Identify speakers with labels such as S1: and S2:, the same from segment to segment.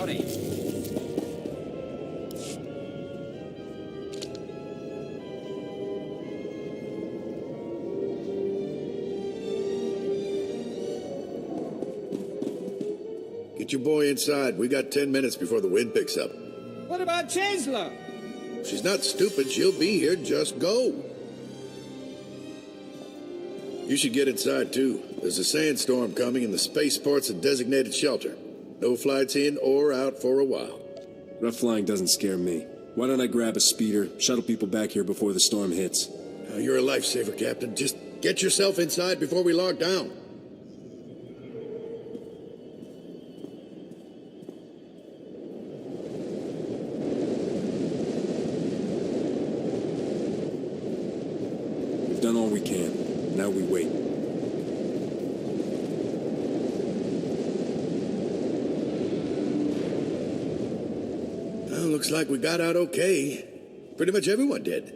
S1: Howdy.
S2: Get your boy inside. We got 10 minutes before the wind picks up.
S3: What about Chancellor?
S2: She's not stupid. She'll be here. Just go. You should get inside, too. There's a sandstorm coming and the spaceport's a designated shelter. No flights in or out for a while.
S4: Rough flying doesn't scare me. Why don't I grab a speeder, shuttle people back here before the storm hits?
S2: You're a lifesaver, Captain. Just get yourself inside before we log down.
S4: We've done all we can. Now we wait.
S2: Well, looks like we got out okay. Pretty much everyone did.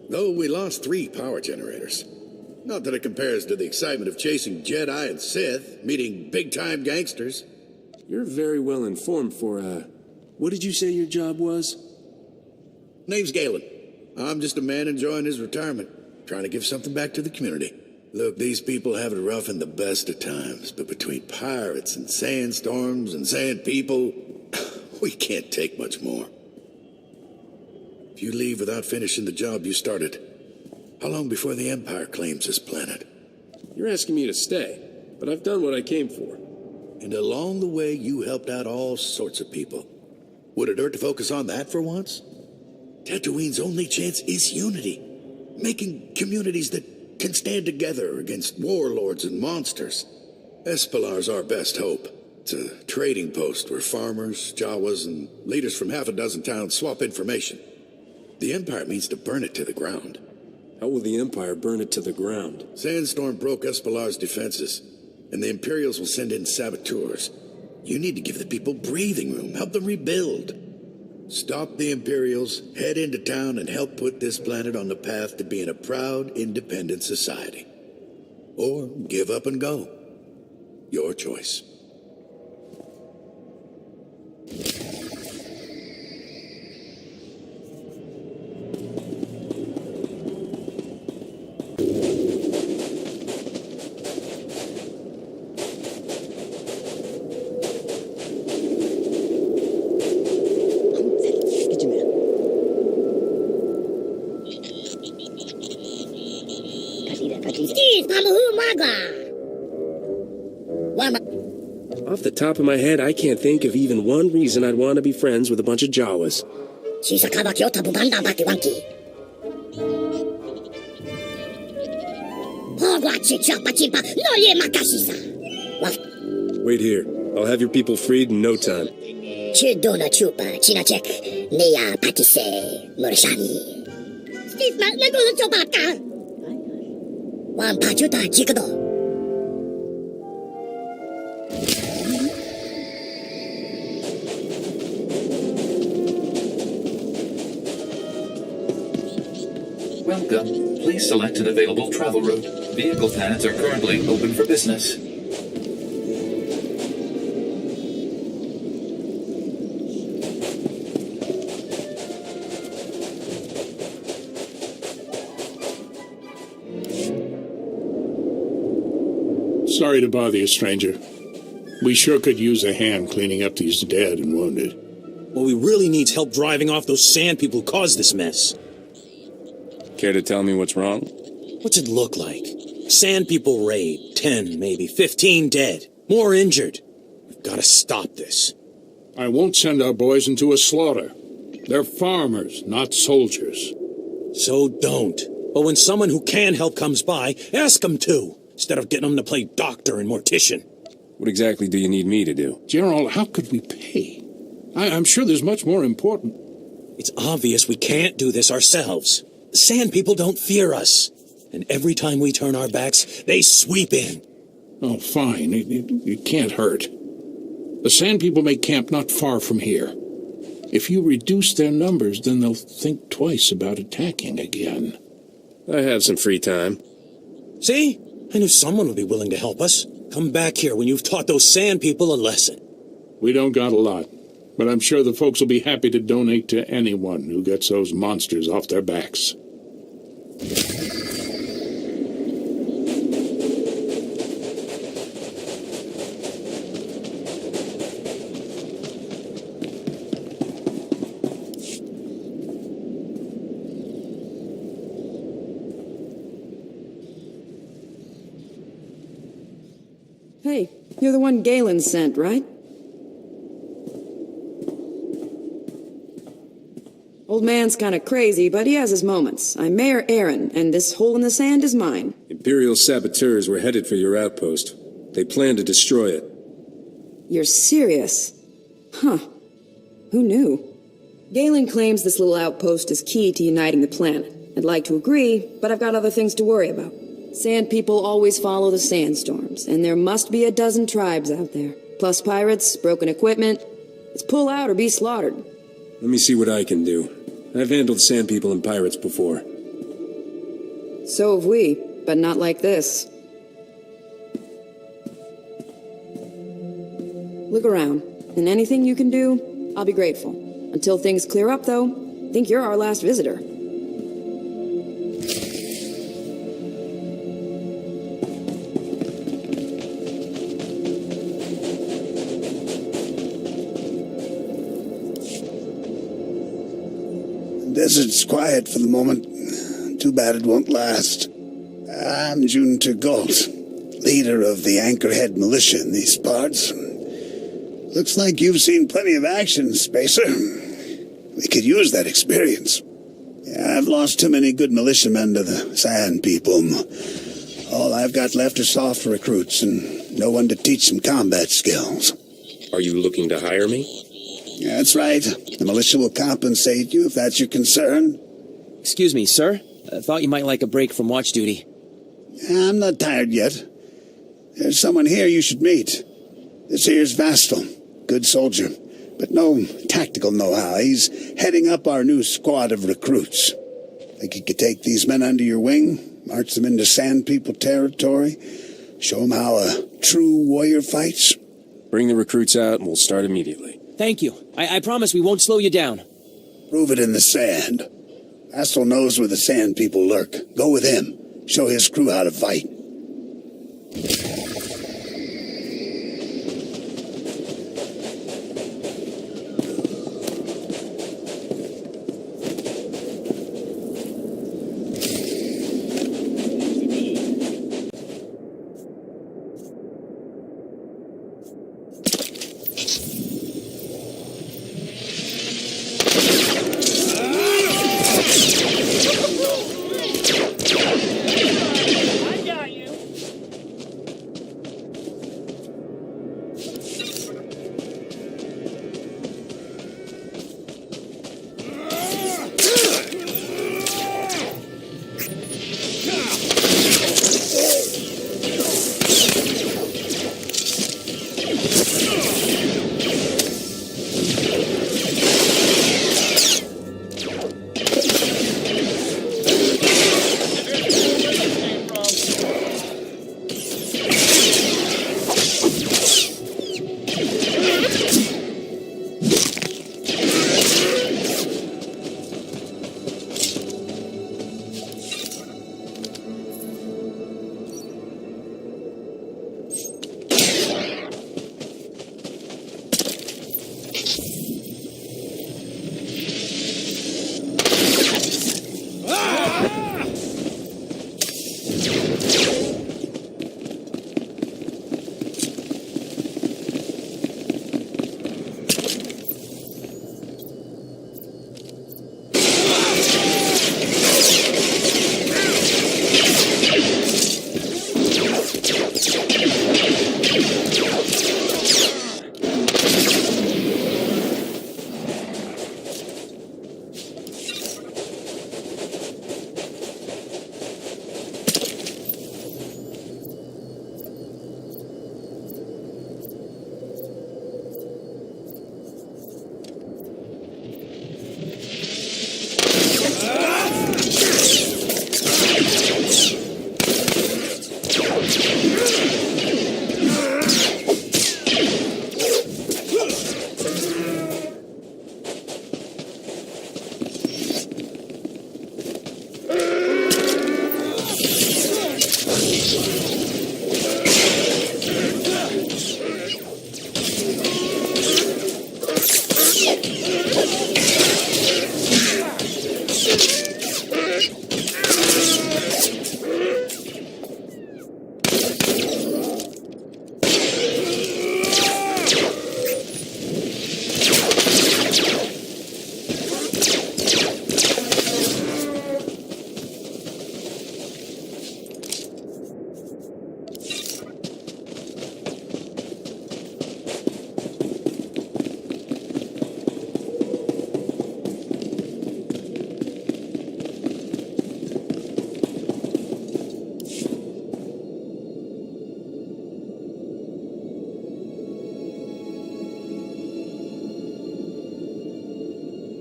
S2: Though we lost 3 power generators. Not that it compares to the excitement of chasing Jedi and Sith, meeting big-time gangsters.
S4: You're very well informed for, what did you say your job was?
S2: Name's Galen. I'm just a man enjoying his retirement, trying to give something back to the community. Look, these people have it rough in the best of times, but between pirates and sandstorms and sand people, we can't take much more. If you leave without finishing the job you started, how long before the Empire claims this planet?
S4: You're asking me to stay, but I've done what I came for.
S2: And along the way, you helped out all sorts of people. Would it hurt to focus on that for once? Tatooine's only chance is unity. Making communities that can stand together against warlords and monsters. Espellar's our best hope. It's a trading post where farmers, Jawas, and leaders from half a dozen towns swap information. The Empire means to burn it to the ground.
S4: How will the Empire burn it to the ground?
S2: Sandstorm broke Espellar's defenses, and the Imperials will send in SWTORs. You need to give the people breathing room, help them rebuild. Stop the Imperials, head into town, and help put this planet on the path to being a proud, independent society. Or give up and go. Your choice.
S4: Off the top of my head, I can't think of even one reason I'd want to be friends with a bunch of Jawas. Wait here. I'll have your people freed in no time.
S5: Welcome. Please select an available travel route. Vehicle paths are currently open for business.
S6: Sorry to bother you, stranger. We sure could use a hand cleaning up these dead and wounded.
S7: Well, we really need help driving off those sand people who caused this mess.
S4: Care to tell me what's wrong?
S7: What's it look like? Sand people raid. 10, maybe 15 dead. More injured. We've got to stop this.
S6: I won't send our boys into a slaughter. They're farmers, not soldiers.
S7: So don't. But when someone who can help comes by, ask them to, instead of getting them to play doctor and mortician.
S4: What exactly do you need me to do?
S6: General, how could we pay? I'm sure there's much more important.
S7: It's obvious we can't do this ourselves. The sand people don't fear us. And every time we turn our backs, they sweep in.
S6: Oh, fine. It can't hurt. The sand people may camp not far from here. If you reduce their numbers, then they'll think twice about attacking again.
S4: I have some free time.
S7: See? I knew someone would be willing to help us. Come back here when you've taught those sand people a lesson.
S6: We don't got a lot. but I'm sure the folks will be happy to donate to anyone who gets those monsters off their backs.
S1: Hey, you're the one Galen sent, right? Old man's kinda crazy, but he has his moments. I'm Mayor Aaron, and this hole in the sand is mine.
S4: Imperial saboteurs were headed for your outpost. They plan to destroy it.
S1: You're serious? Huh. Who knew? Galen claims this little outpost is key to uniting the planet. I'd like to agree, but I've got other things to worry about. Sand people always follow the sandstorms, and there must be a dozen tribes out there. Plus pirates, broken equipment. It's pull out or be slaughtered.
S4: Let me see what I can do. I've handled sand people and pirates before.
S1: So have we, but not like this. Look around, and anything you can do, I'll be grateful. Until things clear up, though, I think you're our last visitor.
S8: Desert's quiet for the moment. Too bad it won't last. I'm Junta Galt, leader of the Anchorhead militia in these parts. Looks like you've seen plenty of action, Spacer. We could use that experience. Yeah, I've lost too many good militiamen to the Sand People. All I've got left are soft recruits and no one to teach them combat skills.
S4: Are you looking to hire me?
S8: Yeah, that's right. The militia will compensate you if that's your concern.
S9: Excuse me, sir. I thought you might like a break from watch duty.
S8: I'm not tired yet. There's someone here you should meet. This here's Vastal. Good soldier, but no tactical know-how. He's heading up our new squad of recruits. Think you could take these men under your wing, march them into Sand People territory, show them how a true warrior fights?
S4: Bring the recruits out and we'll start immediately.
S9: Thank you. I promise we won't slow you down.
S8: Prove it in the sand. Vastal knows where the Sand People lurk. Go with him. Show his crew how to fight.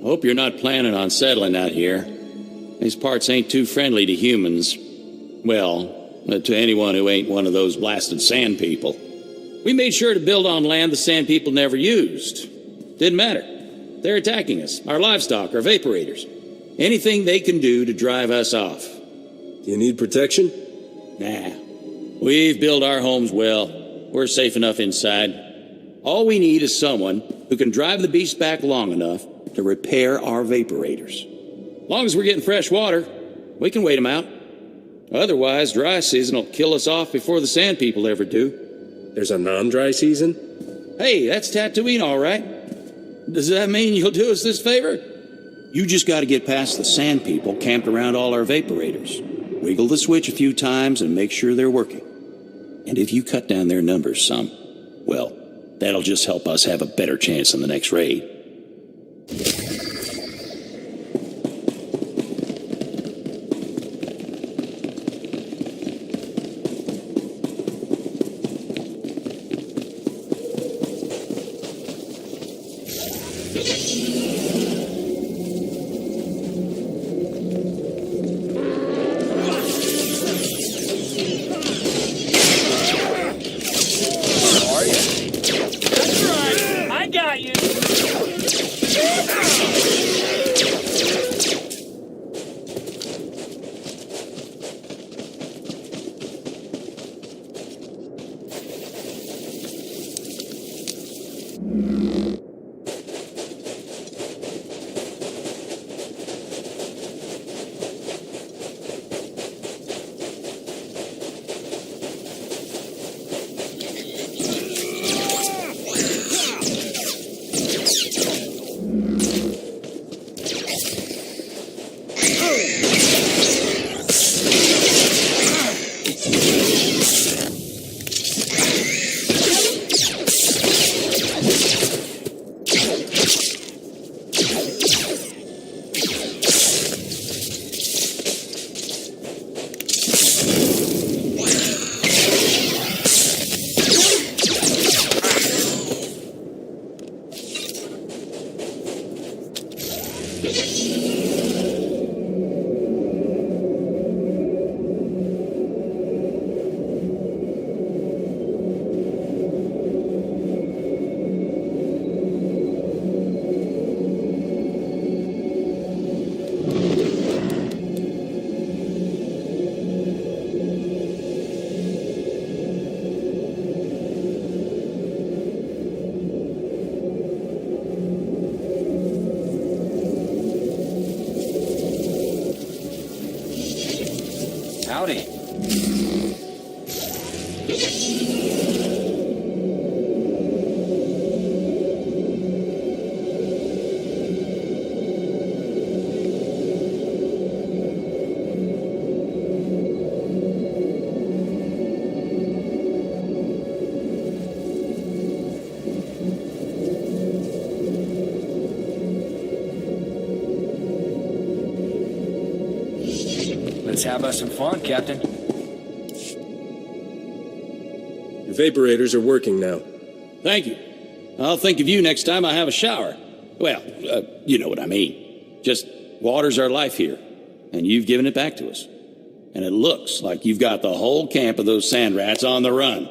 S10: Hope you're not planning on settling out here. These parts ain't too friendly to humans. Well, to anyone who ain't one of those blasted sand people. We made sure to build on land the sand people never used. Didn't matter. They're attacking us, our livestock, our vaporators. Anything they can do to drive us off.
S4: Do you need protection?
S10: Nah. We've built our homes well. We're safe enough inside. All we need is someone who can drive the beast back long enough to repair our vaporators. Long as we're getting fresh water, we can wait them out. Otherwise, dry season will kill us off before the sand people ever do.
S4: There's a non-dry season?
S10: Hey, that's Tatooine, all right. Does that mean you'll do us this favor? You just got to get past the sand people camped around all our vaporators. Wiggle the switch a few times and make sure they're working. And if you cut down their numbers some, well, that'll just help us have a better chance in the next raid.
S3: Howdy. Let's have us some fun, Captain.
S4: Your vaporators are working now.
S10: Thank you. I'll think of you next time I have a shower. Well, you know what I mean. Just water's our life here, and you've given it back to us. And it looks like you've got the whole camp of those sand rats on the run.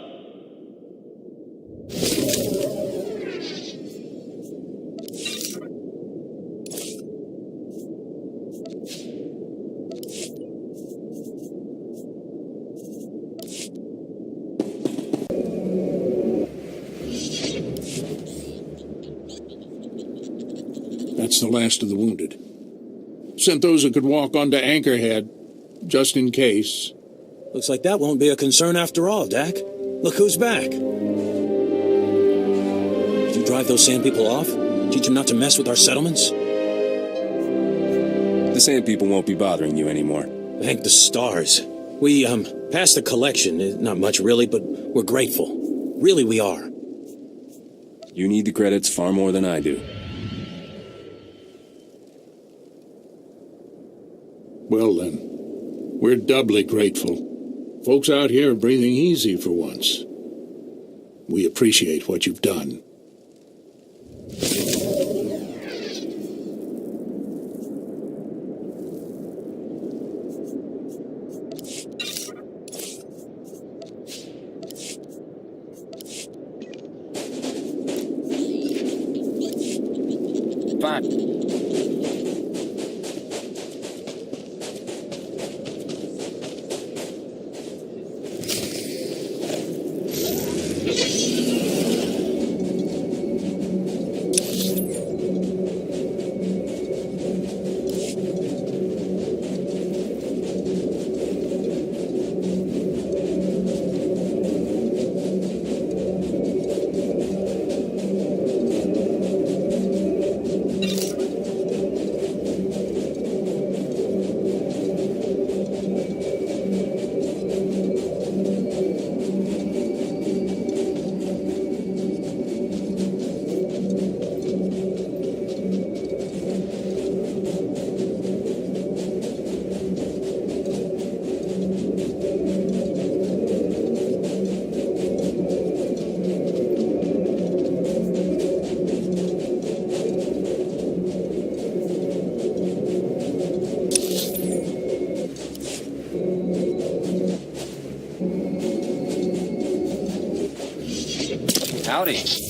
S6: That's the last of the wounded. Sent those who could walk onto Anchorhead, just in case.
S7: Looks like that won't be a concern after all, Dak. Look who's back. Did you drive those sand people off? Teach them not to mess with our settlements?
S4: The sand people won't be bothering you anymore.
S7: Thank the stars. We, passed the collection. Not much, really, but we're grateful. Really, we are.
S4: You need the credits far more than I do.
S6: Well then, we're doubly grateful. Folks out here are breathing easy for once. We appreciate what you've done.
S3: Fine. Howdy.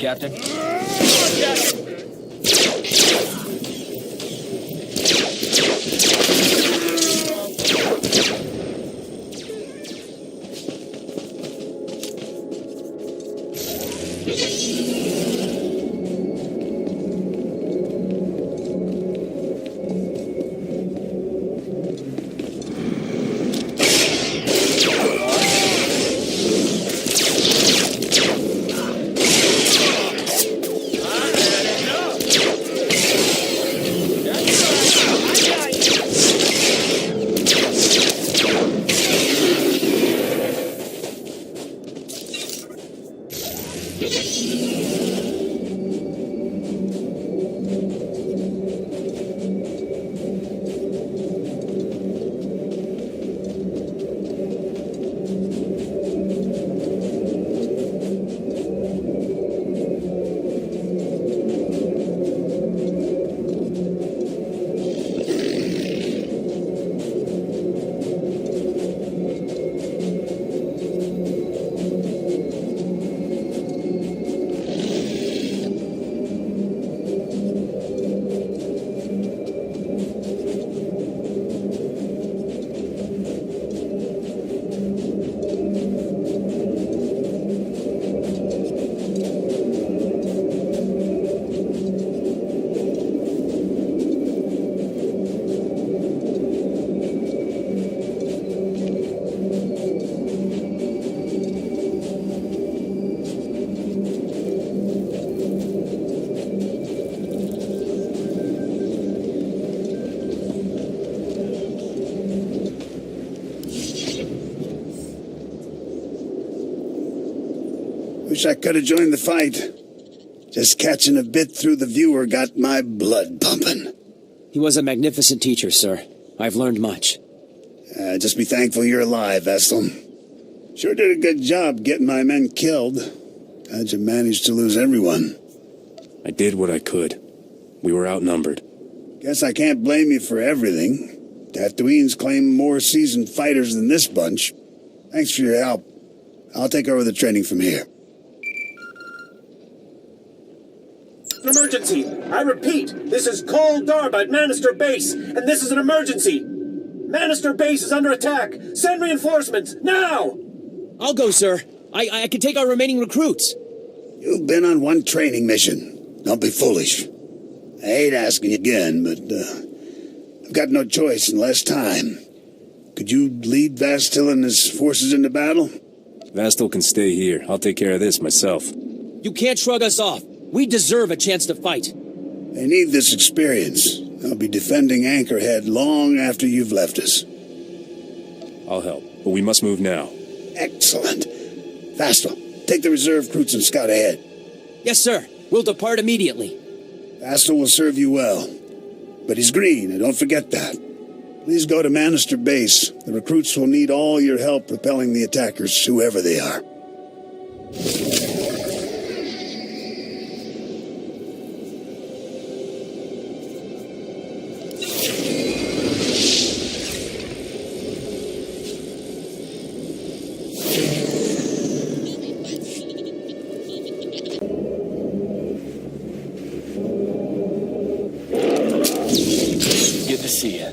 S3: Captain.
S8: Wish I could have joined the fight. Just catching a bit through the viewer got my blood pumping.
S9: He was a magnificent teacher, sir. I've learned much.
S8: Just be thankful you're alive, Vestal. Sure did a good job getting my men killed. How'd you manage to lose everyone?
S4: I did what I could. We were outnumbered.
S8: Guess I can't blame you for everything. Tatooine's claimed more seasoned fighters than this bunch. Thanks for your help. I'll take over the training from here.
S11: Emergency! I repeat, this is Cole Darba at Manister Base, and this is an emergency! Manister Base is under attack! Send reinforcements, now!
S9: I'll go, sir. I can take our remaining recruits.
S8: You've been on one training mission. Don't be foolish. I hate asking you again, but I've got no choice and less time. Could you lead Vastil and his forces into battle?
S4: Vastil can stay here. I'll take care of this myself.
S9: You can't shrug us off. We deserve a chance to fight.
S8: They need this experience. I'll be defending Anchorhead long after you've left us.
S4: I'll help, but we must move now.
S8: Excellent. Vastil, take the reserve recruits and scout ahead.
S9: Yes, sir. We'll depart immediately.
S8: Vastil will serve you well. But he's green, and don't forget that. Please go to Manister Base. The recruits will need all your help repelling the attackers, whoever they are.
S3: Good to see you.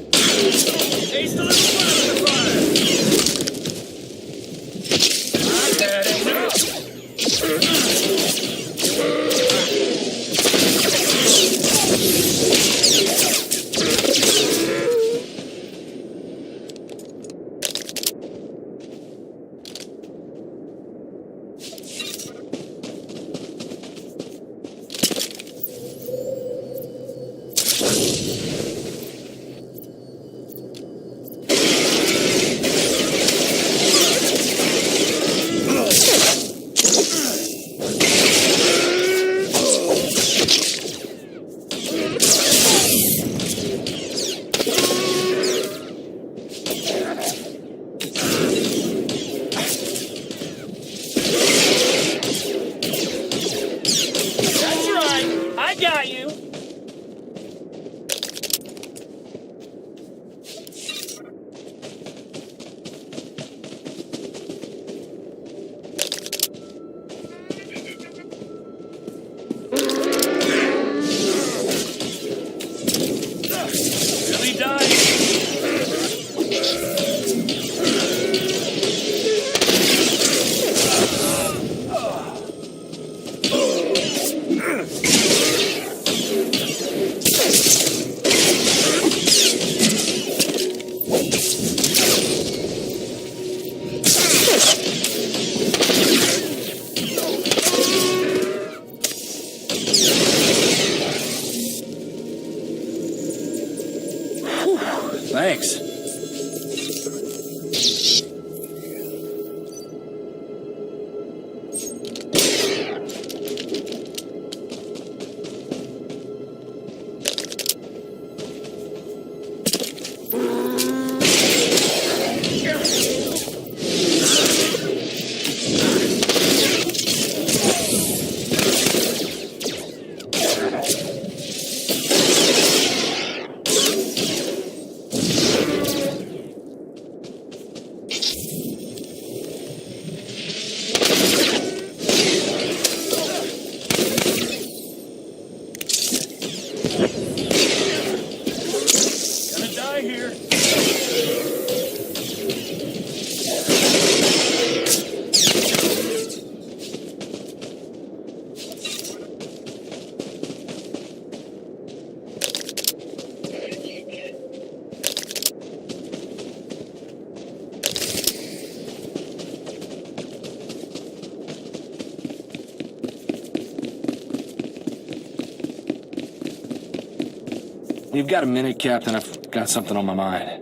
S3: Thanks. You've got a minute, Captain. I've got something on my mind.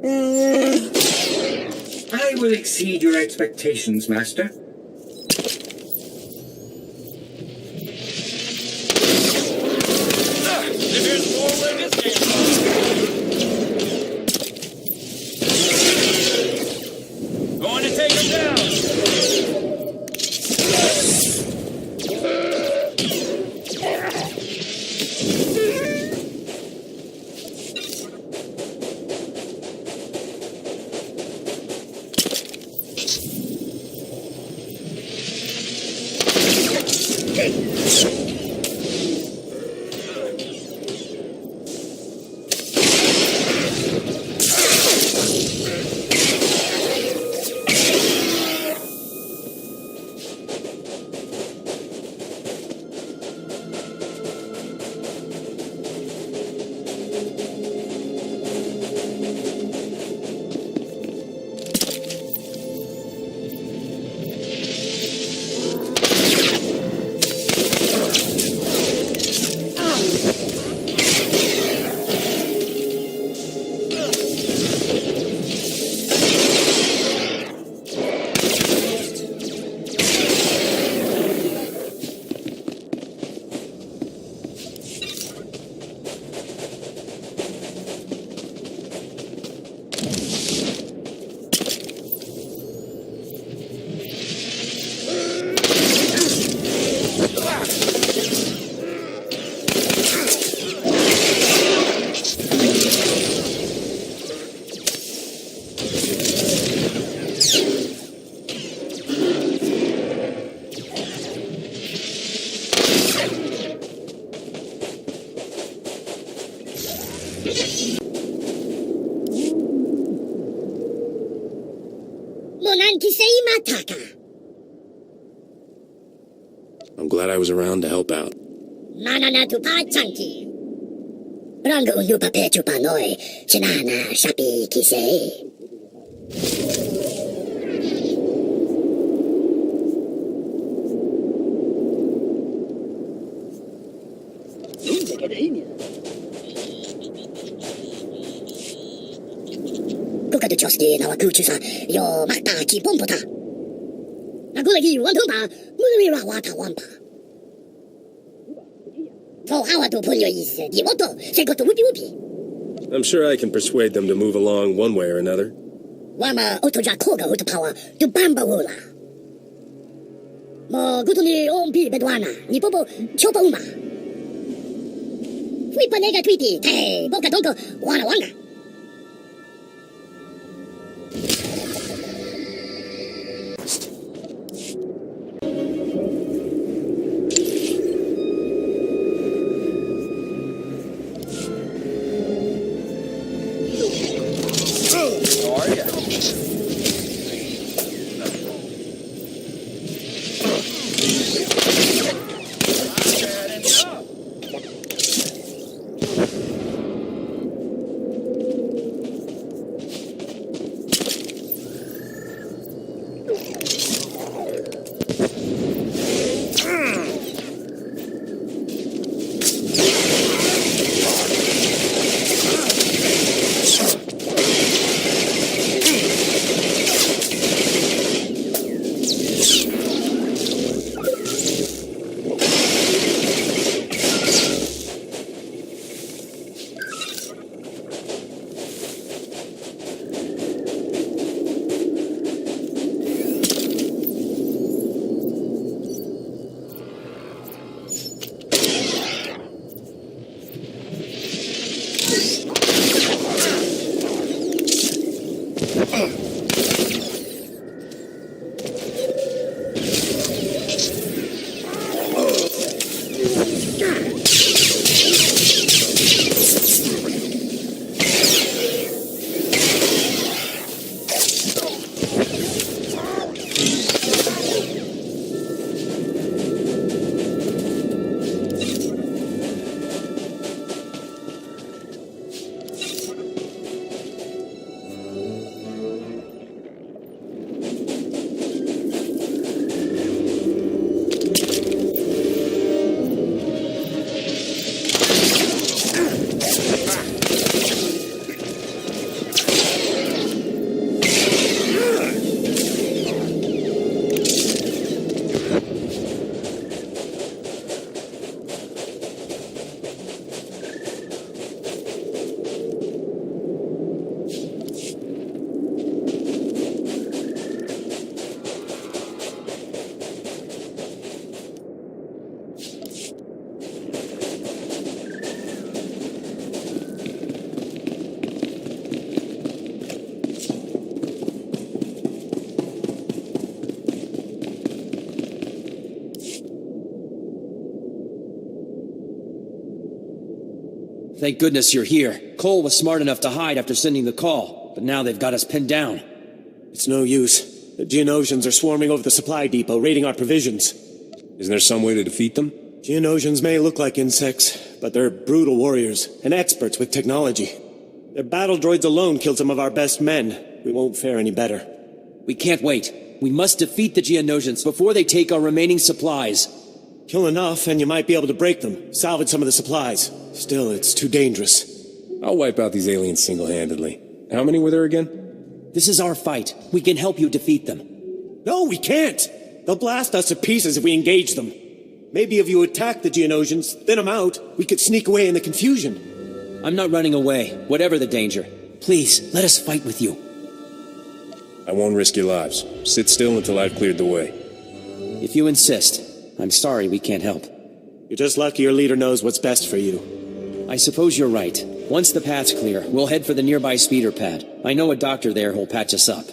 S12: I will exceed your expectations, Master.
S3: Going to take him down.
S4: I'm glad I was around to help out. I'm sure I can persuade them to move along one way or another.
S9: Thank goodness you're here. Cole was smart enough to hide after sending the call, but now they've got us pinned down.
S11: It's no use. The Geonosians are swarming over the supply depot, raiding our provisions.
S4: Isn't there some way to defeat them?
S11: Geonosians may look like insects, but they're brutal warriors and experts with technology. Their battle droids alone killed some of our best men. We won't fare any better.
S9: We can't wait. We must defeat the Geonosians before they take our remaining supplies.
S11: Kill enough and you might be able to break them, salvage some of the supplies. Still, it's too dangerous.
S4: I'll wipe out these aliens single-handedly. How many were there again?
S9: This is our fight. We can help you defeat them.
S11: No, we can't! They'll blast us to pieces if we engage them. Maybe if you attack the Geonosians, thin them out, we could sneak away in the confusion.
S9: I'm not running away, whatever the danger. Please, let us fight with you.
S4: I won't risk your lives. Sit still until I've cleared the way.
S9: If you insist. I'm sorry we can't help.
S11: You're just lucky your leader knows what's best for you.
S9: I suppose you're right. Once the path's clear, we'll head for the nearby speeder pad. I know a doctor there who'll patch us up.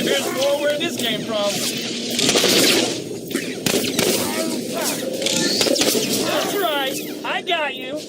S3: There's more where this came from. That's right. I got you.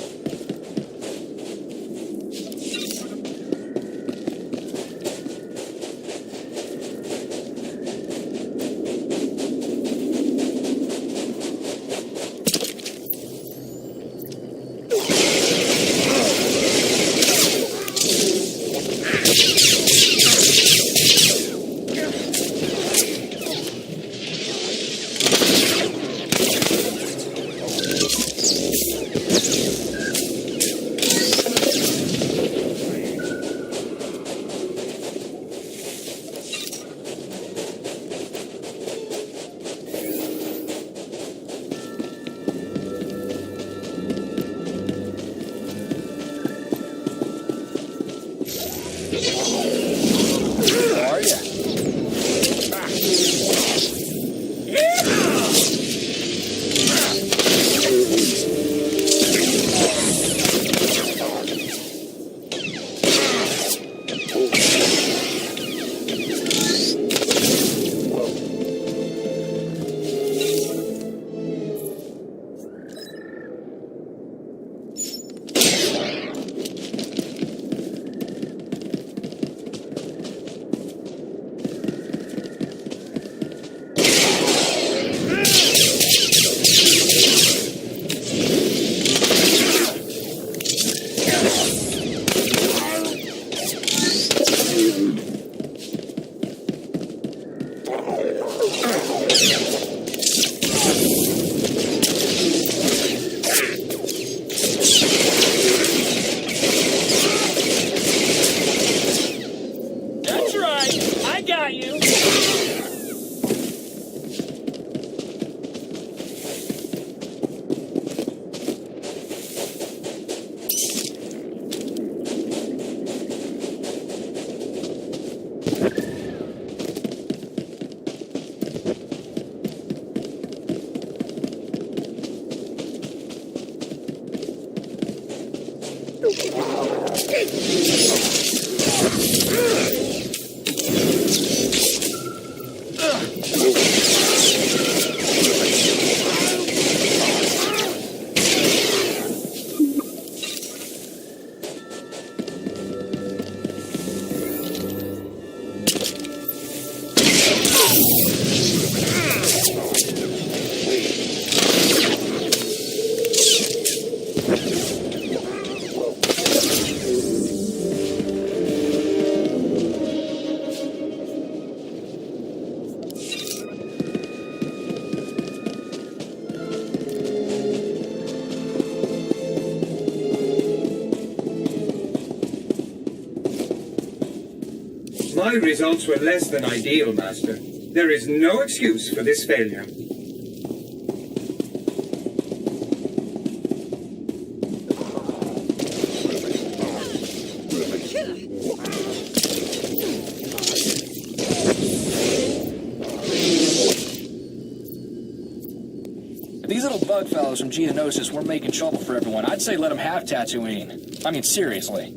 S12: My results were less than ideal, Master. There is no excuse for this failure.
S13: If these little bug fellows from Geonosis weren't making trouble for everyone, I'd say let them have Tatooine. I mean, seriously.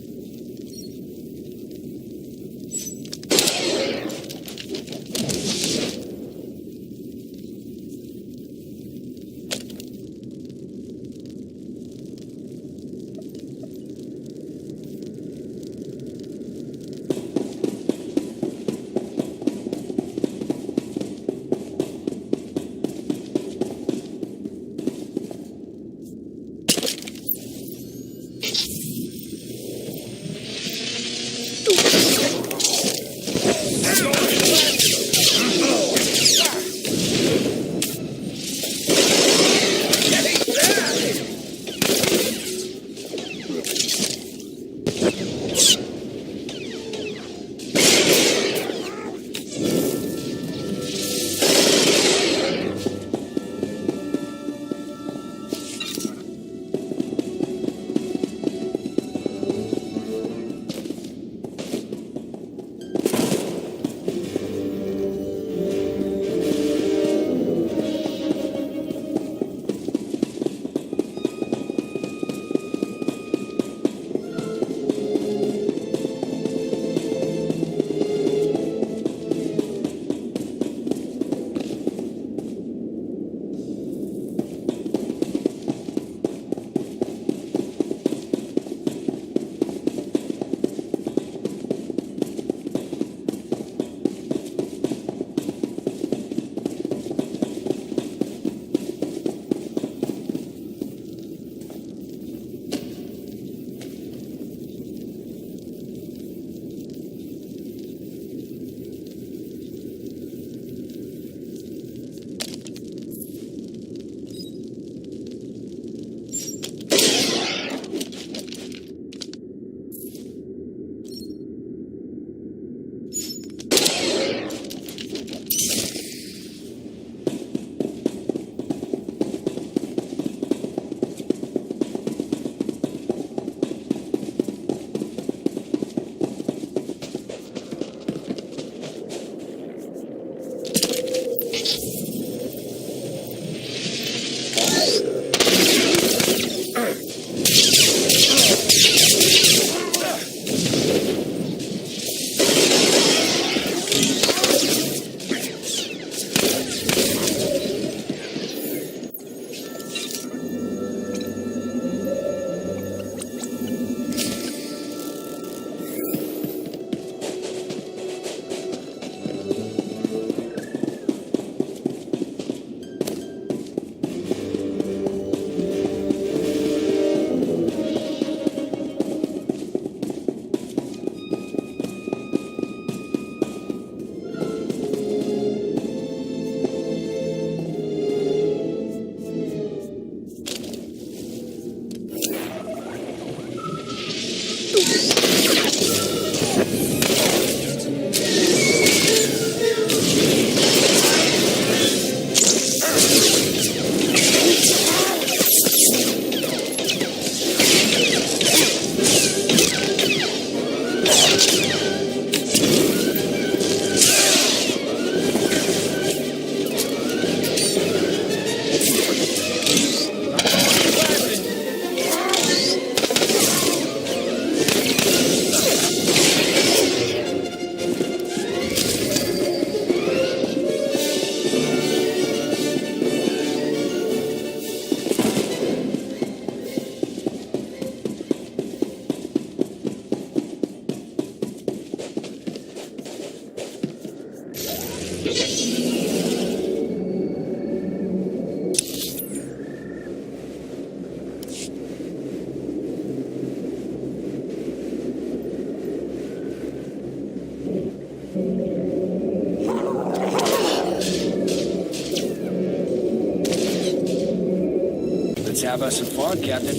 S13: Let's have us some fun, Captain.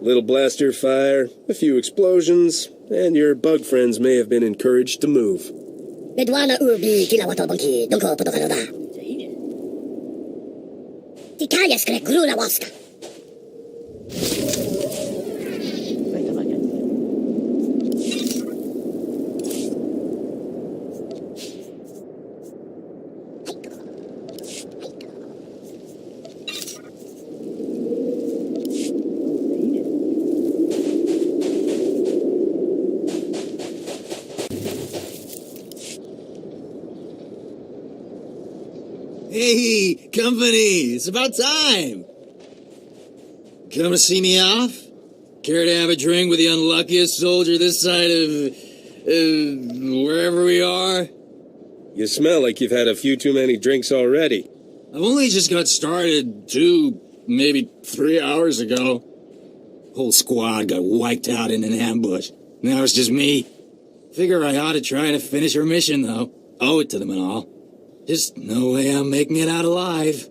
S4: Little blaster fire, a few explosions, and your bug friends may have been encouraged to move.
S14: Bedwana urbi kinawatobonki, donko potokanada. Tikaya skre gruna waska.
S15: Hey, company, it's about time. Come to see me off? Care to have a drink with the unluckiest soldier this side of, wherever we are?
S4: You smell like you've had a few too many drinks already.
S15: I've only just got started 2, maybe 3 hours ago. Whole squad got wiped out in an ambush. Now it's just me. Figure I ought to try to finish our mission, though. Owe it to them and all. Just no way I'm making it out alive.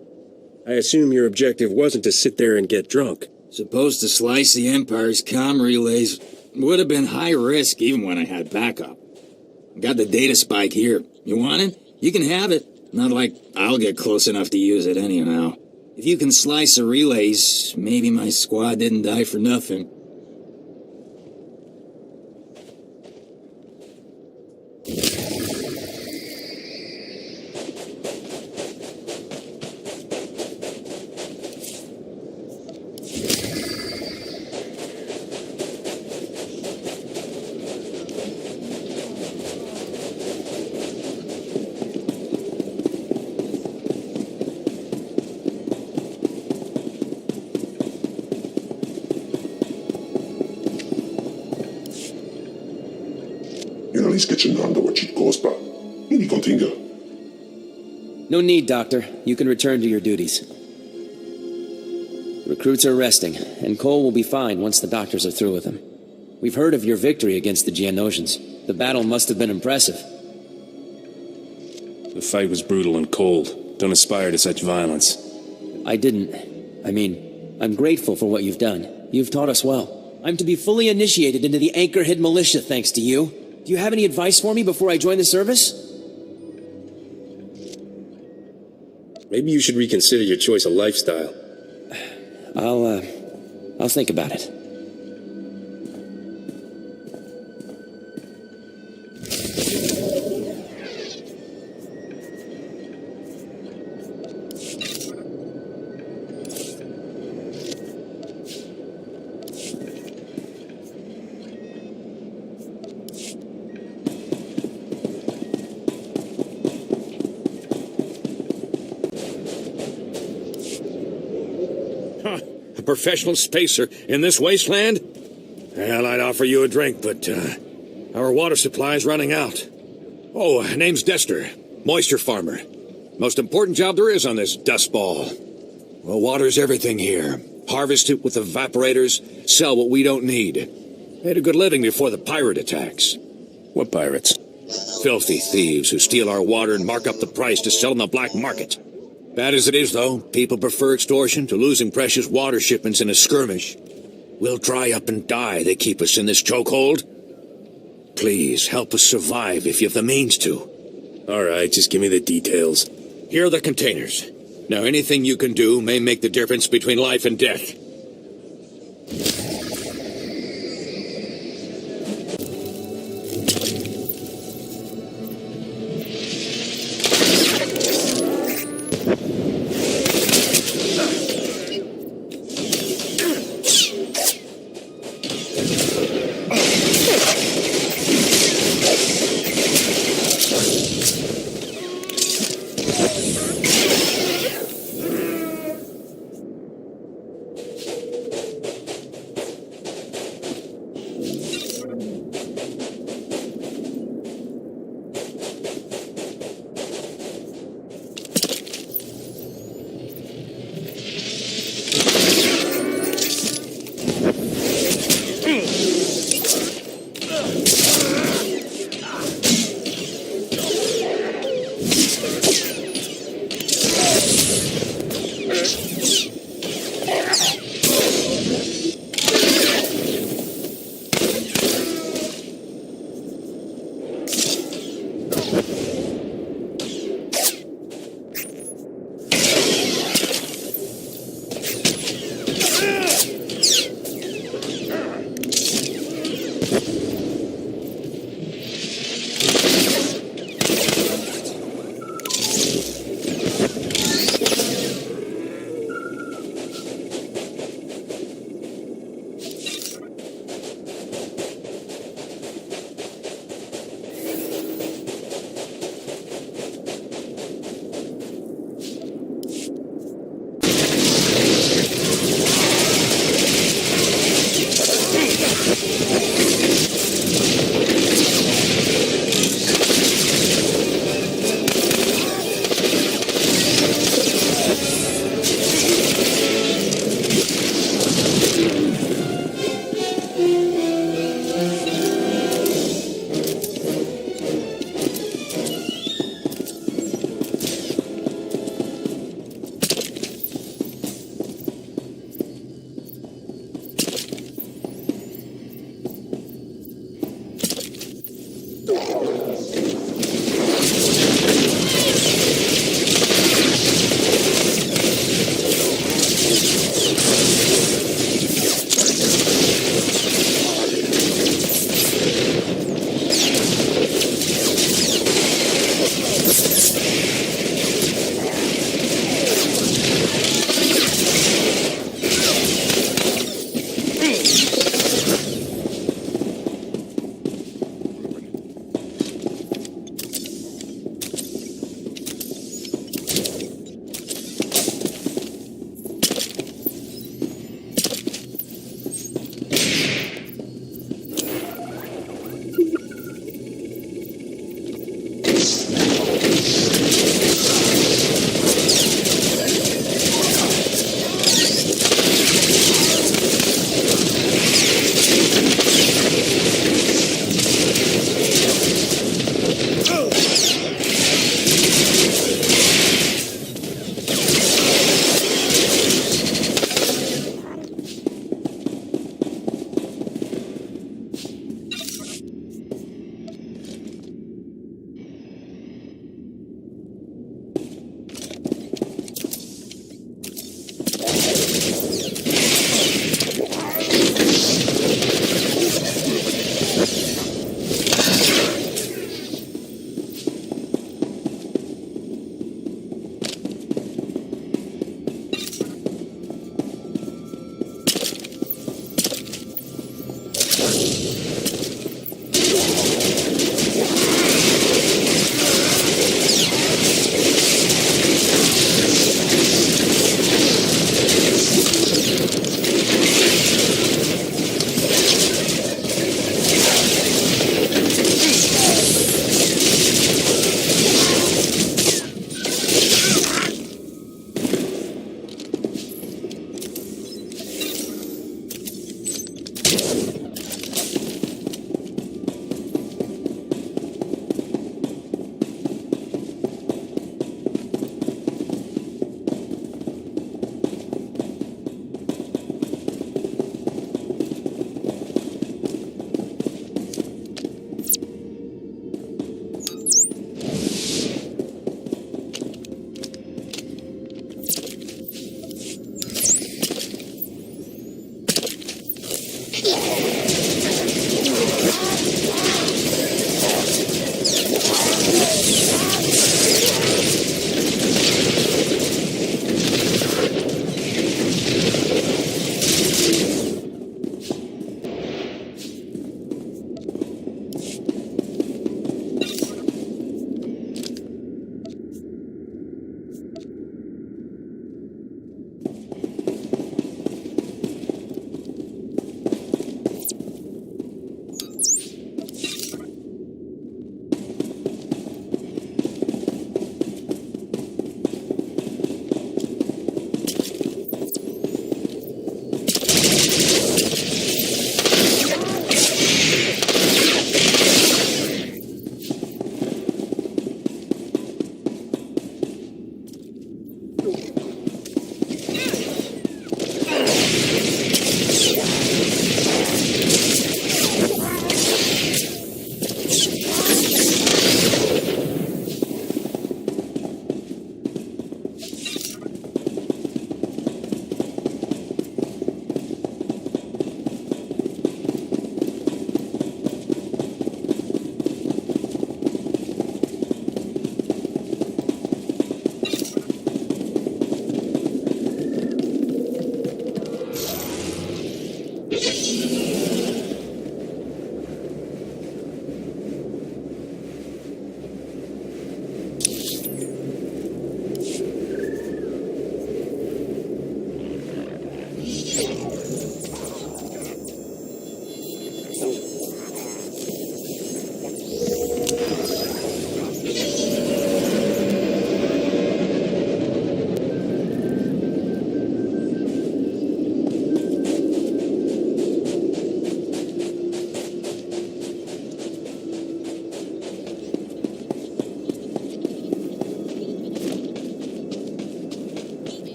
S4: I assume your objective wasn't to sit there and get drunk.
S15: Supposed to slice the Empire's comm relays. Would have been high risk even when I had backup. Got the data spike here. You want it? You can have it. Not like I'll get close enough to use it anyhow. If you can slice the relays, maybe my squad didn't die for nothing.
S9: No need, Doctor. You can return to your duties. Recruits are resting, and Cole will be fine once the doctors are through with him. We've heard of your victory against the Geonosians. The battle must have been impressive.
S4: The fight was brutal and cold. Don't aspire to such violence.
S9: I didn't. I mean, I'm grateful for what you've done. You've taught us well. I'm to be fully initiated into the Anchorhead Militia thanks to you. Do you have any advice for me before I join the service?
S4: Maybe you should reconsider your choice of lifestyle.
S9: I'll think about it.
S16: Professional spacer in this wasteland? Well, I'd offer you a drink, but our water supply's running out. Oh, name's Dester, moisture farmer. Most important job there is on this dust ball. Well, water's everything here. Harvest it with evaporators, sell what we don't need. Made a good living before the pirate attacks.
S4: What pirates?
S16: Filthy thieves who steal our water and mark up the price to sell on the black market. Bad as it is, though, people prefer extortion to losing precious water shipments in a skirmish. We'll dry up and die. They keep us in this chokehold. Please, help us survive if you have the means to.
S4: All right, just give me the details.
S16: Here are the containers. Now, anything you can do may make the difference between life and death.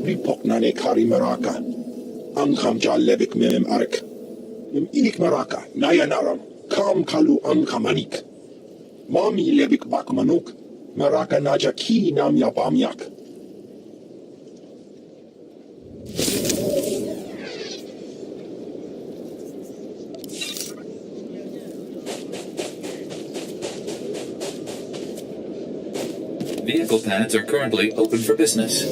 S17: Ripoknane kari maraka. Ankam jalebik mem ark. Inik maraka, nayanaram. Kam kalu ankamanik. Mami lebik bakmanuk. Maraka naja ki nam yapamyak.
S5: Vehicle pads are currently open for business.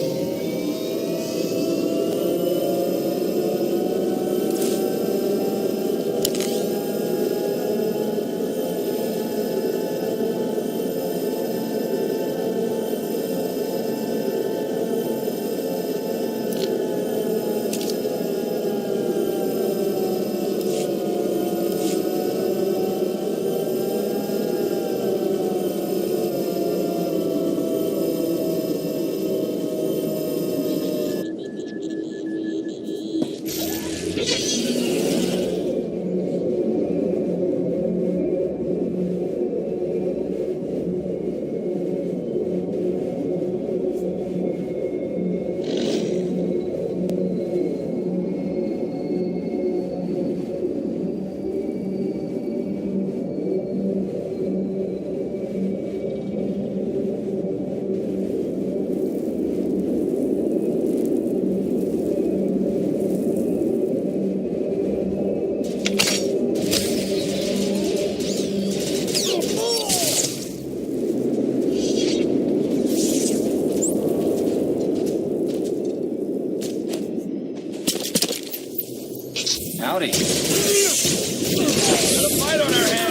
S13: Howdy.
S3: Got a fight on our hands.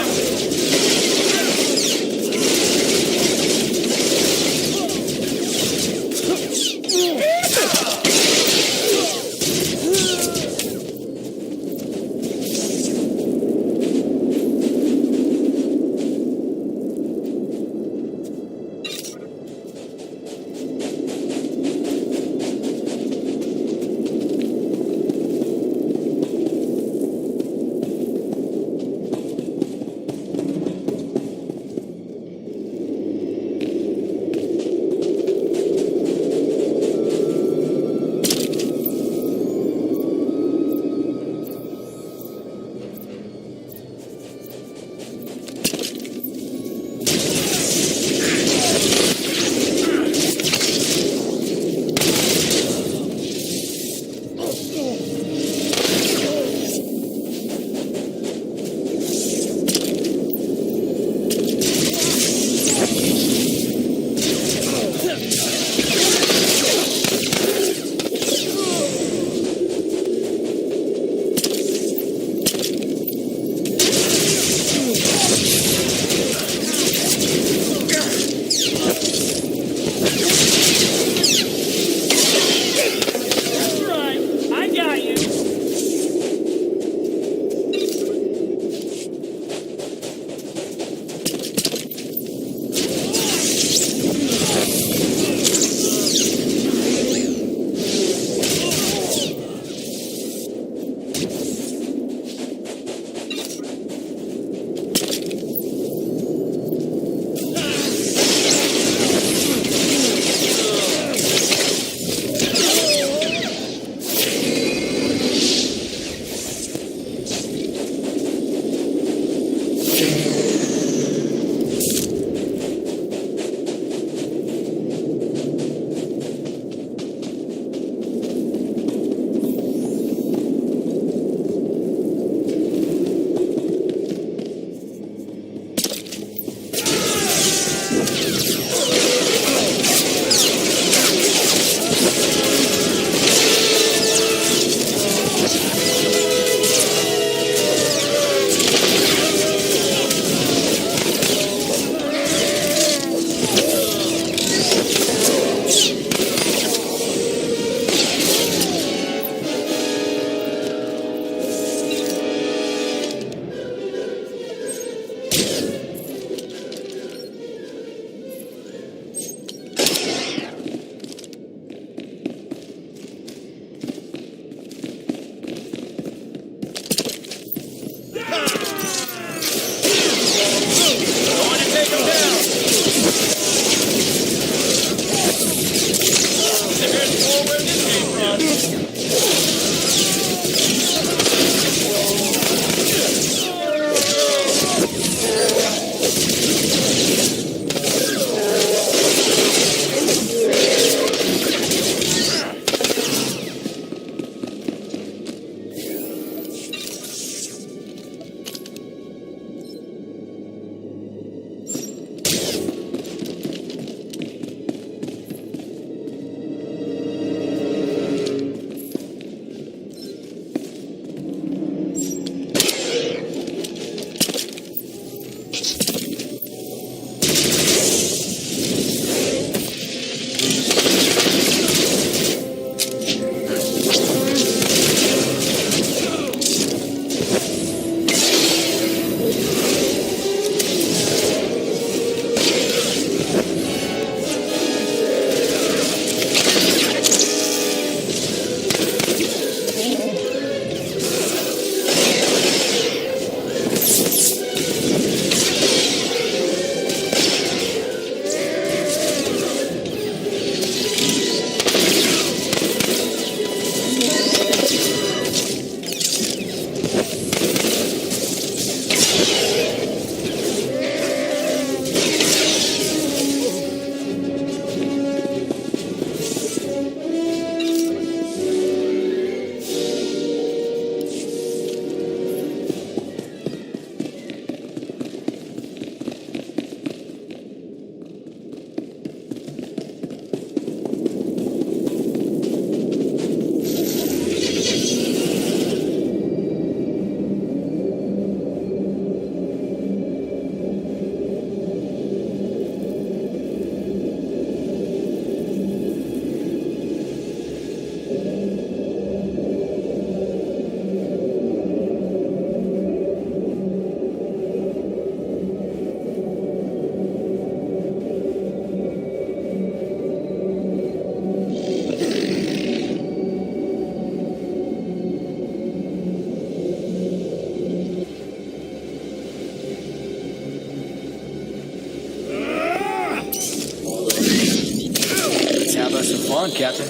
S13: Captain.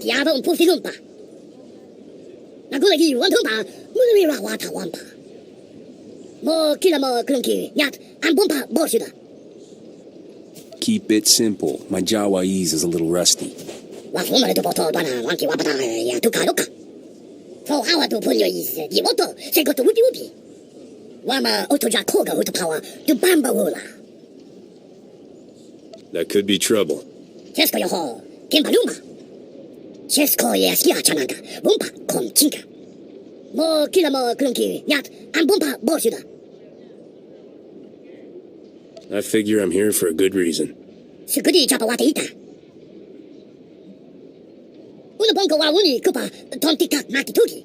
S14: Tiada un pusti lumpa. Na gula ki wan tumpa, muli ra wata wampa. Mo kila mo klunki, yat, am bumpa boshida.
S4: Keep it simple. My Jawaiese is a little rusty.
S14: Wa fuma de poto dana wanki wapata ya tukaruka. So hawa tu punyo is di woto, se go to upi upi. Wama otoja koga uto power, du bamba wula.
S4: That could be trouble.
S14: Chesko yo ho, kimpa lumba. Chesko ye skia chananta, bumpa kom chinka. Mo kila mo klunki, yat, am bumpa boshida.
S4: I figure I'm here for a good reason.
S14: Sukudi chapa wate ita. Una bonko wa uni kupa tontika makituki.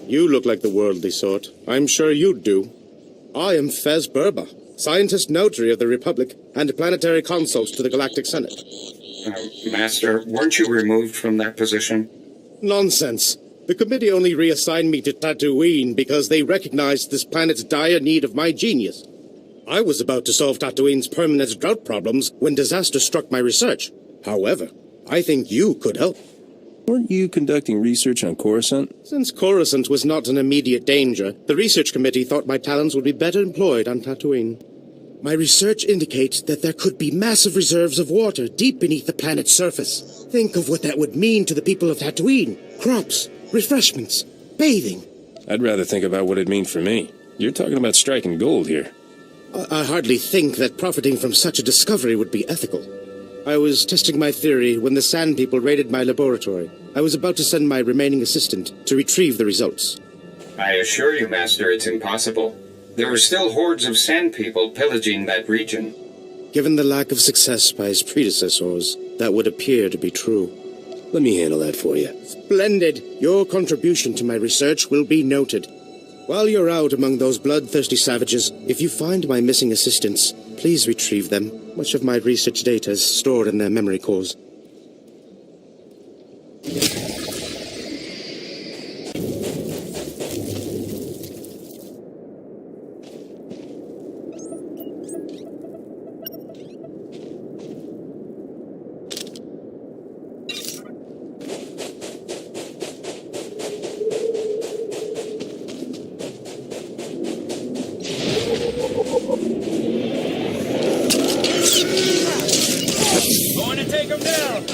S18: You look like the worldly sort. I'm sure you do. I am Fez Burba, Scientist Notary of the Republic and Planetary Consult to the Galactic Senate.
S12: Master, weren't you removed from that position?
S18: Nonsense. The committee only reassigned me to Tatooine because they recognized this planet's dire need of my genius. I was about to solve Tatooine's permanent drought problems when disaster struck my research. However, I think you could help.
S4: Weren't you conducting research on Coruscant?
S18: Since Coruscant was not an immediate danger, the research committee thought my talents would be better employed on Tatooine. My research indicates that there could be massive reserves of water deep beneath the planet's surface. Think of what that would mean to the people of Tatooine. Crops, refreshments, bathing.
S4: I'd rather think about what it'd mean for me. You're talking about striking gold here.
S18: I hardly think that profiting from such a discovery would be ethical. I was testing my theory when the Sand People raided my laboratory. I was about to send my remaining assistant to retrieve the results.
S12: I assure you, Master, it's impossible. There are still hordes of Sand People pillaging that region.
S18: Given the lack of success by his predecessors, that would appear to be true.
S4: Let me handle that for you.
S18: Splendid! Your contribution to my research will be noted. While you're out among those bloodthirsty savages, if you find my missing assistants, please retrieve them. Much of my research data is stored in their memory cores.
S3: Going to take him down.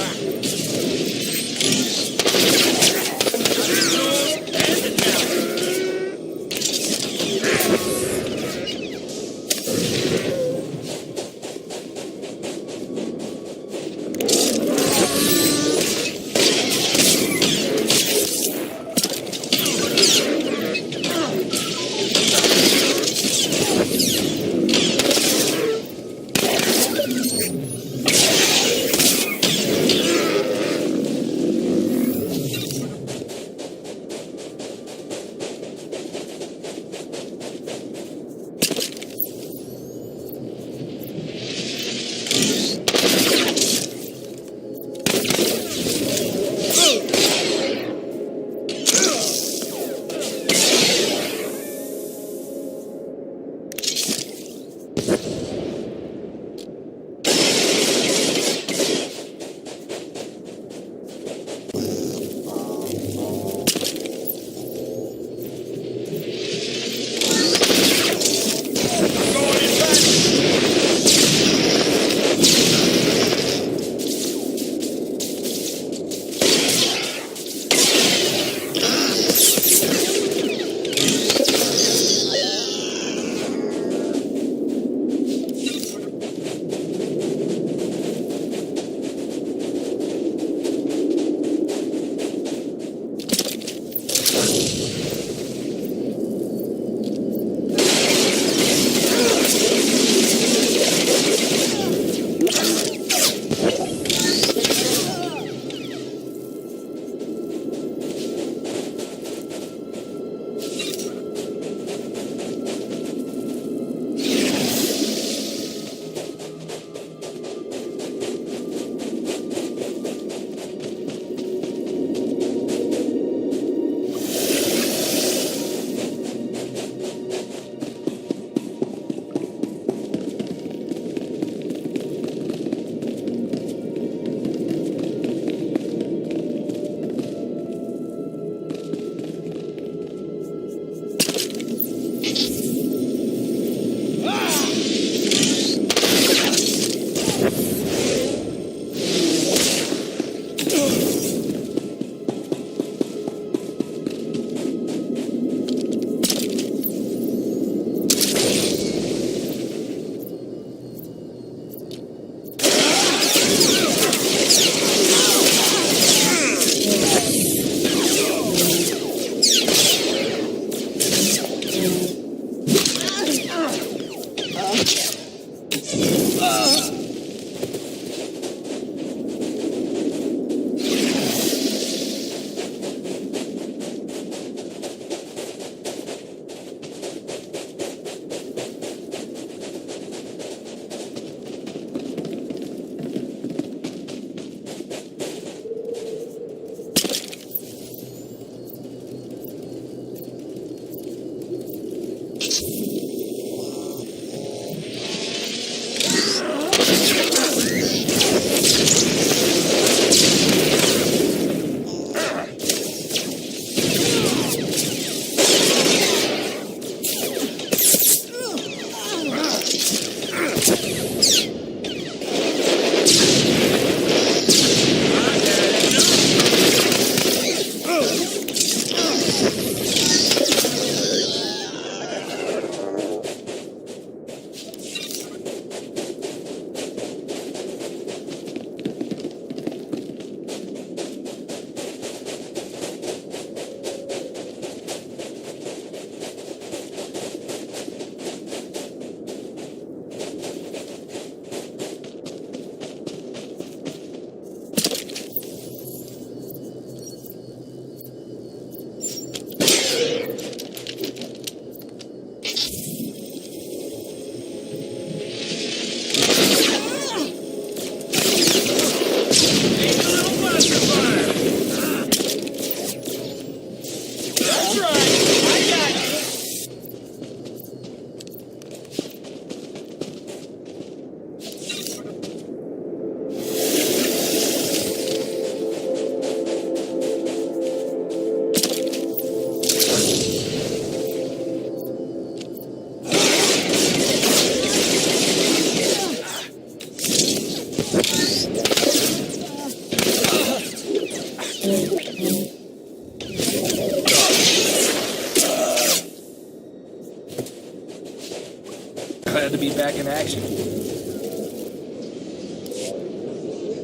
S13: taxi for.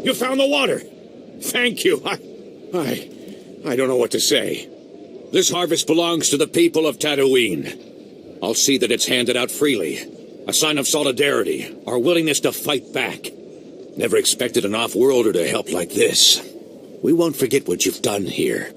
S16: You found the water! Thank you. I don't know what to say. This harvest belongs to the people of Tatooine. I'll see that it's handed out freely. A sign of solidarity, our willingness to fight back. Never expected an off-worlder to help like this. We won't forget what you've done here.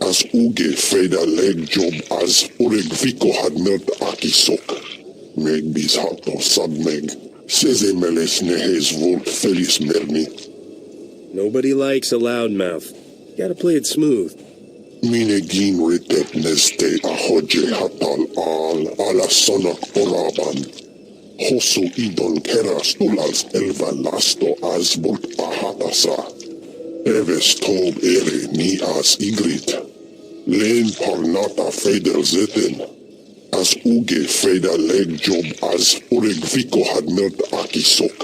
S17: As uge feda leg job as oreg viko had mert akisok. Meg bis hato sabmeg. Seze meles nehes volt felis merni.
S4: Nobody likes a loudmouth. Gotta play it smooth.
S17: Mine gin ritet neste ahoje hatal al ala sonak oraban. Hosu idon keras tulals elva lasto as volt ahatasa. Eves tob ere ni as igrit. Len parnata feder zeten. As uge feda leg job as oreg viko had mert akisok.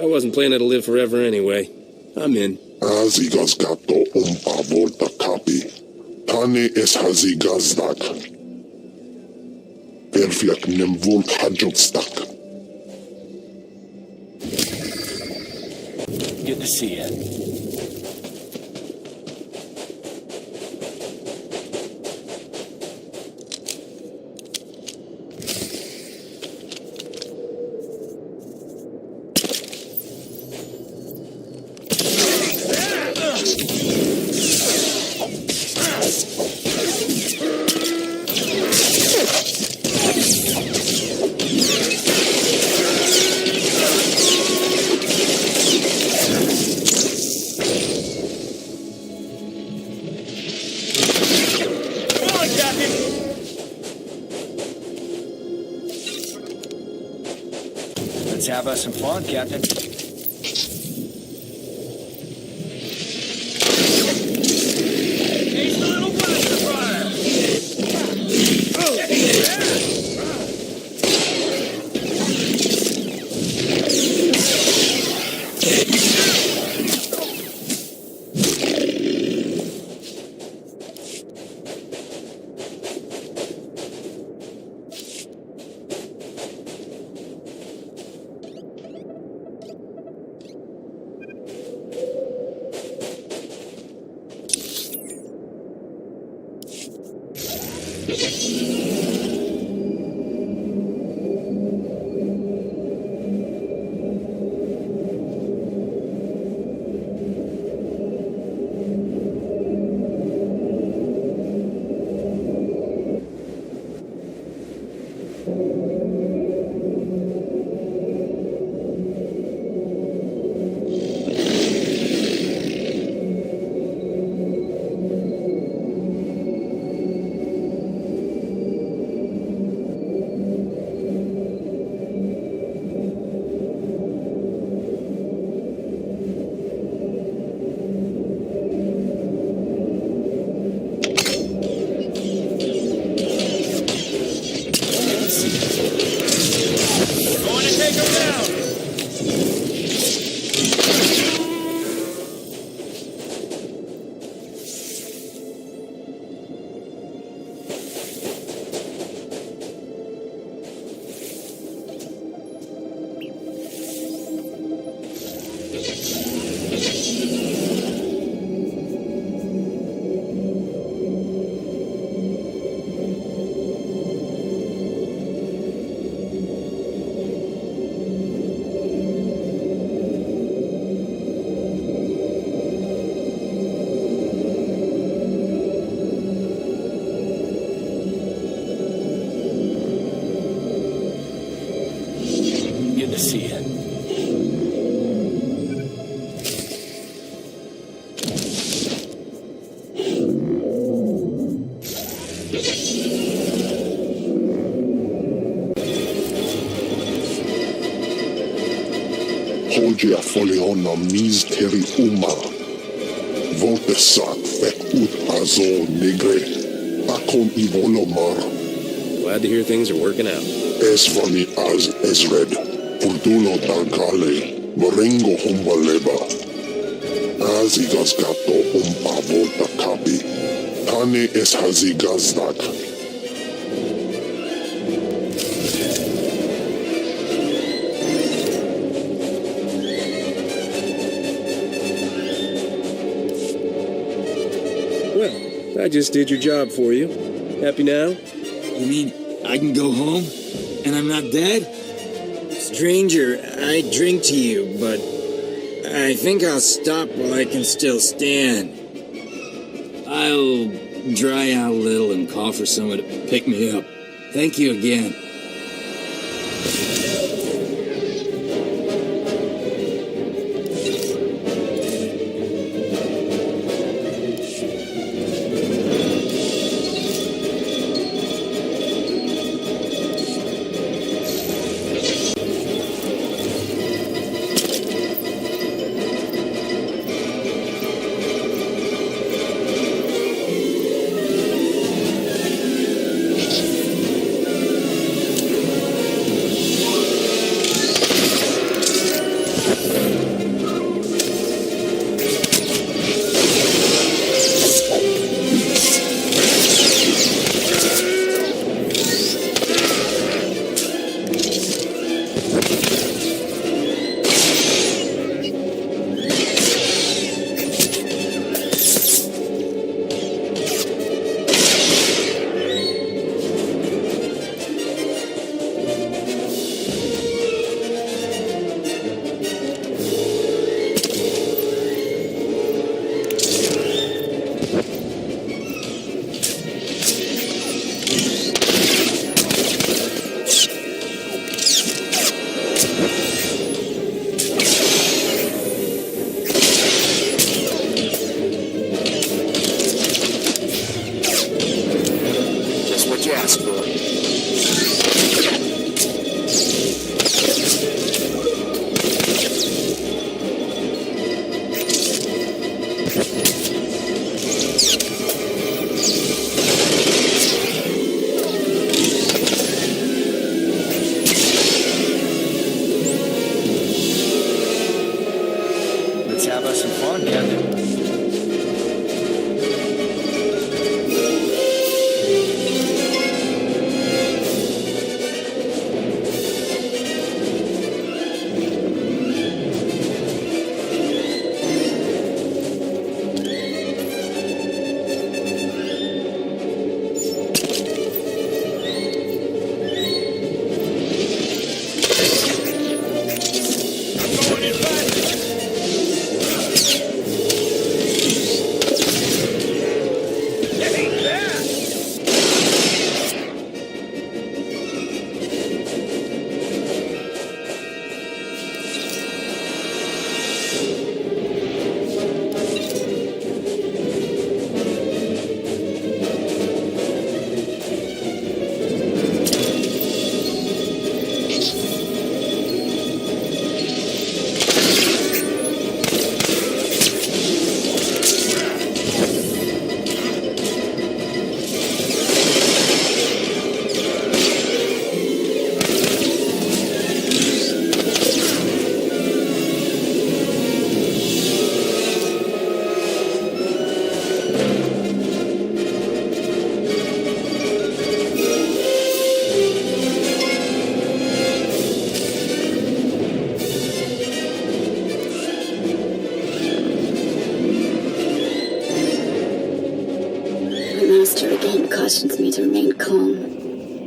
S4: I wasn't planning to live forever anyway. I'm in.
S17: Azigas gato umpa volta kapi. Tane es hazigazdak. Verfiak nem volt hajotstak.
S13: Good to see you. Let's have us some fun, Captain.
S17: foliona mis teri uma. Voltesak fek ut azo negre. Akon ivolomar.
S4: Glad to hear things are working out.
S17: Esvani az Ezred. Pultulo dankale. Marengo humbaleba. Azigas gato volta kapi. Tane es hazigazdak.
S4: Well, I just did your job for you. Happy now?
S15: You mean I can go home? And I'm not dead? Stranger, I drink to you, but I think I'll stop while I can still stand. I'll dry out a little and call for someone to pick me up. Thank you again.
S19: cautions me to remain calm,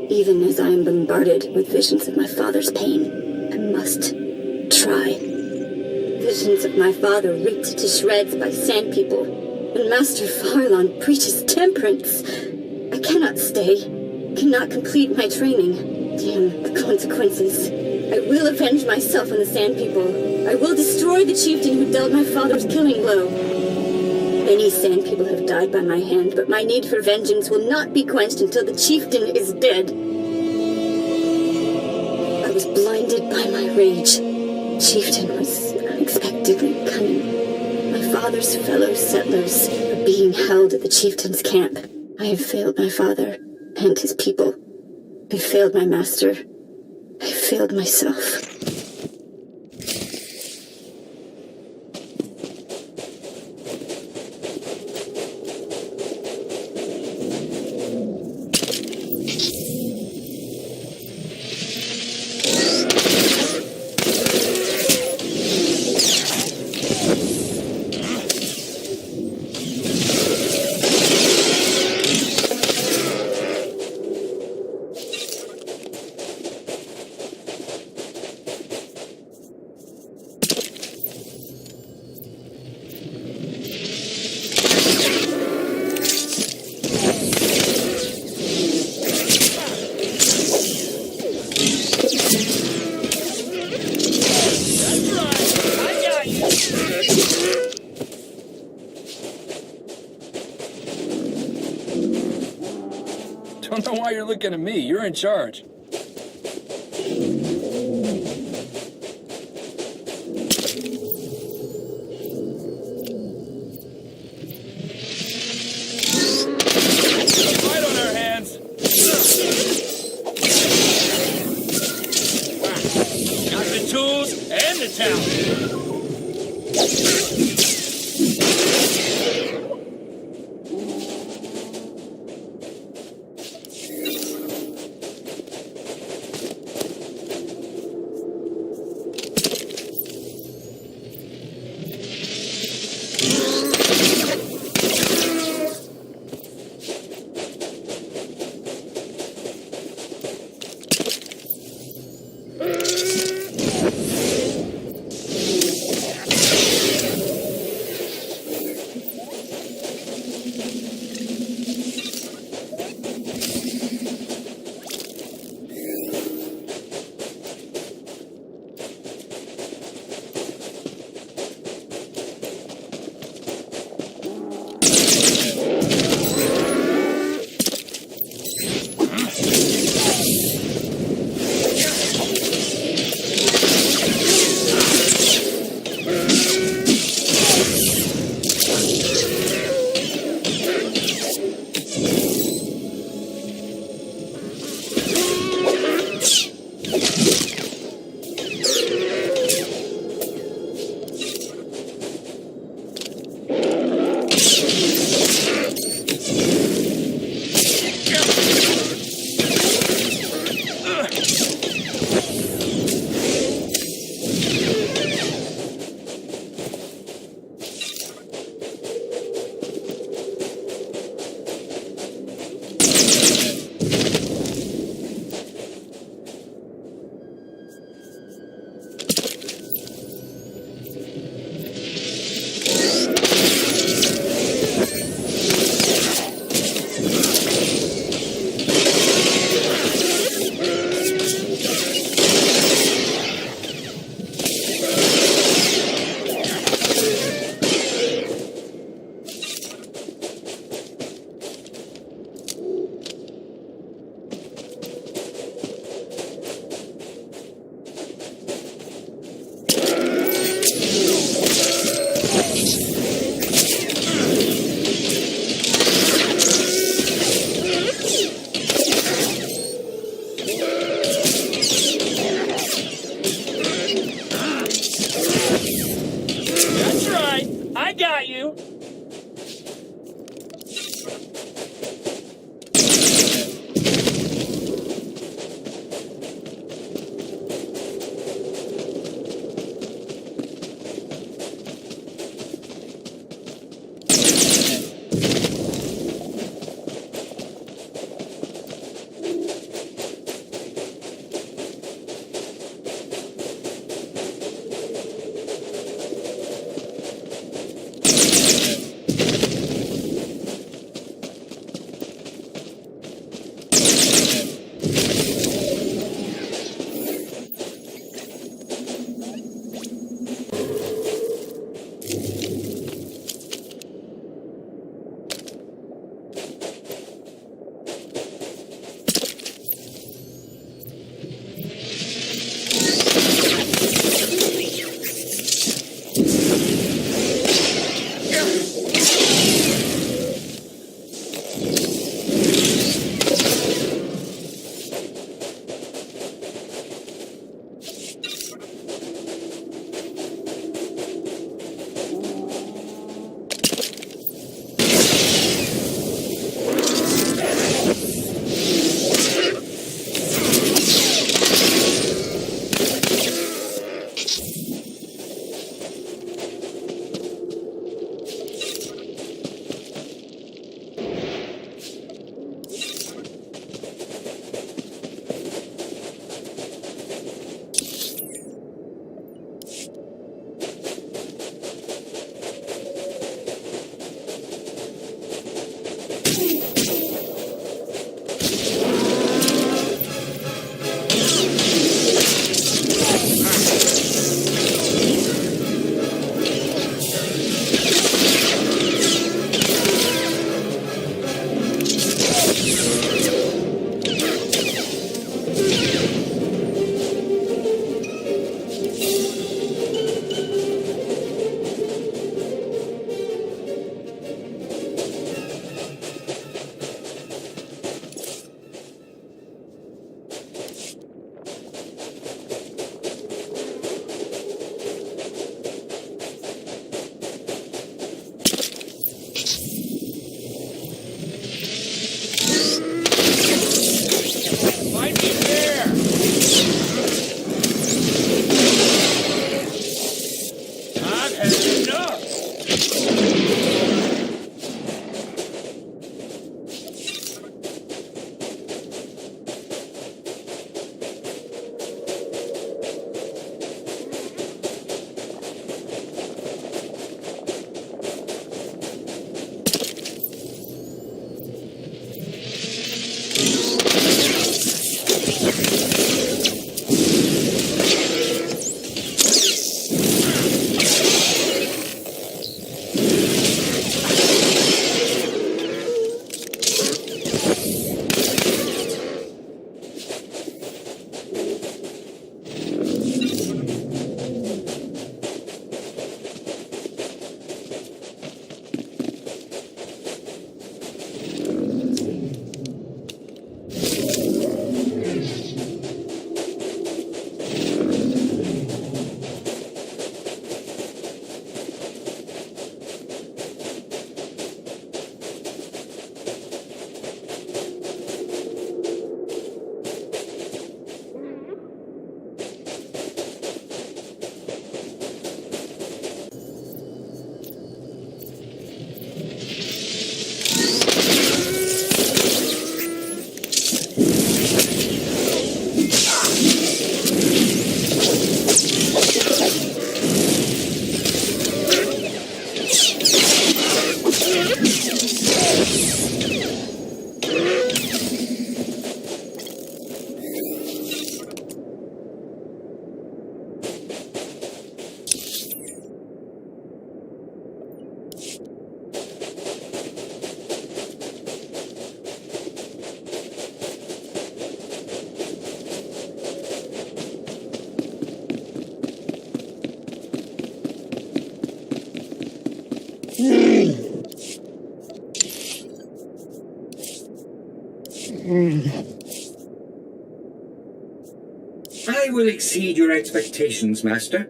S19: even as I am bombarded with visions of my father's pain. I must try. Visions of my father ripped to shreds by sand people, and Master Farlon preaches temperance. I cannot stay, cannot complete my training. Damn the consequences. I will avenge myself on the sand people. I will destroy the chieftain who dealt my father's killing blow. Many sand people have died by my hand, but my need for vengeance will not be quenched until the chieftain is dead. I was blinded by my rage. Chieftain was unexpected. indignant cunning. My father's fellow settlers are being held at the chieftain's camp. I have failed my father and his people. I failed my master. I failed myself.
S13: Don't know why you're looking at me. You're in charge. Fight on our hands. Got the tools and the talent.
S3: I got you.
S12: I will exceed your expectations, Master.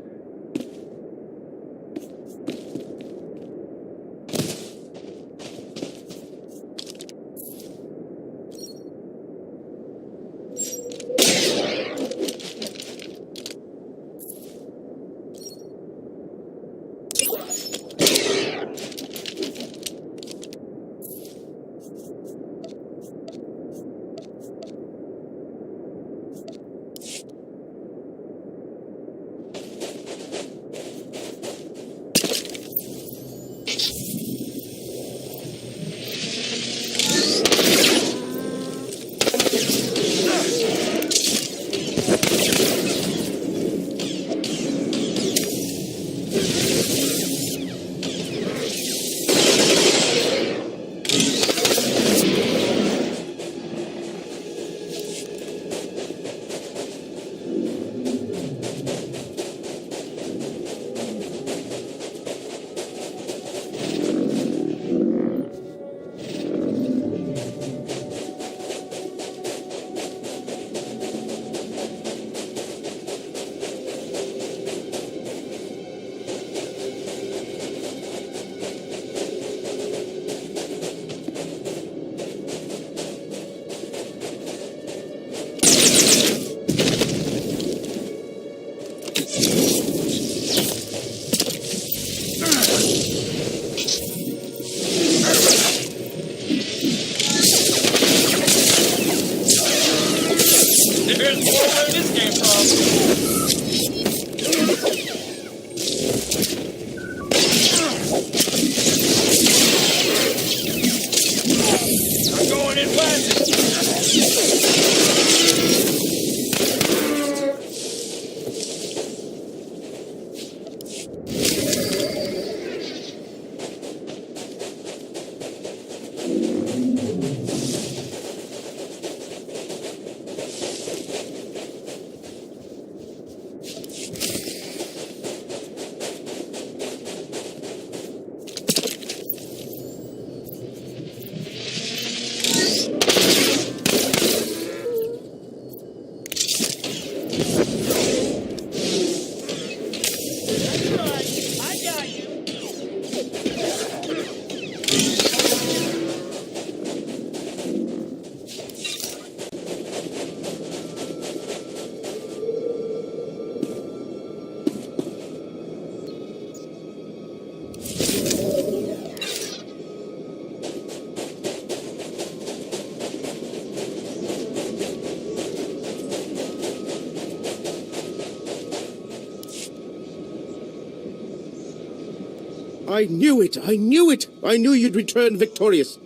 S18: I knew it! I knew it! I knew you'd return victorious.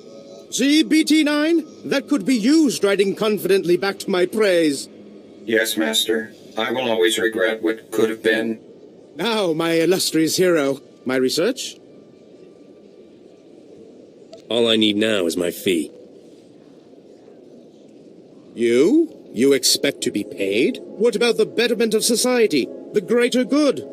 S18: See, BT-9? That could be you striding confidently back to my praise.
S12: Yes, Master. I will always regret what could have been.
S18: Now, my illustrious hero, my research?
S11: All I need now is my fee.
S18: You? You expect to be paid? What about the betterment of society? The greater good?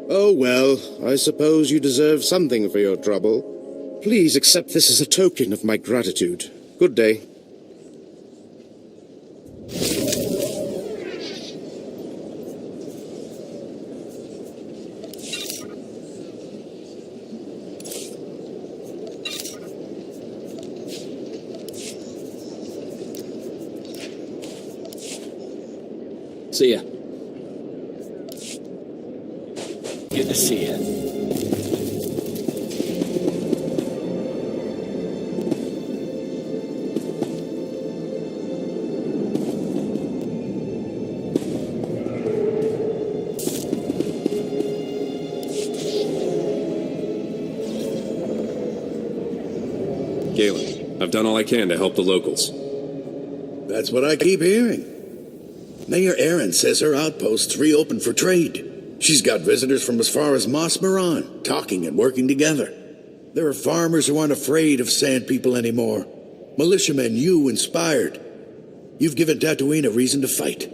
S18: Oh well, I suppose you deserve something for your trouble. Please accept this as a token of my gratitude. Good day.
S9: See ya.
S13: Good to see you.
S4: Galen, I've done all I can to help the locals.
S2: That's what I keep hearing. Mayor Erin says her outpost's reopened for trade. She's got visitors from as far as Mos Maran, talking and working together. There are farmers who aren't afraid of Sand People anymore. Militiamen you inspired. You've given Tatooine a reason to fight.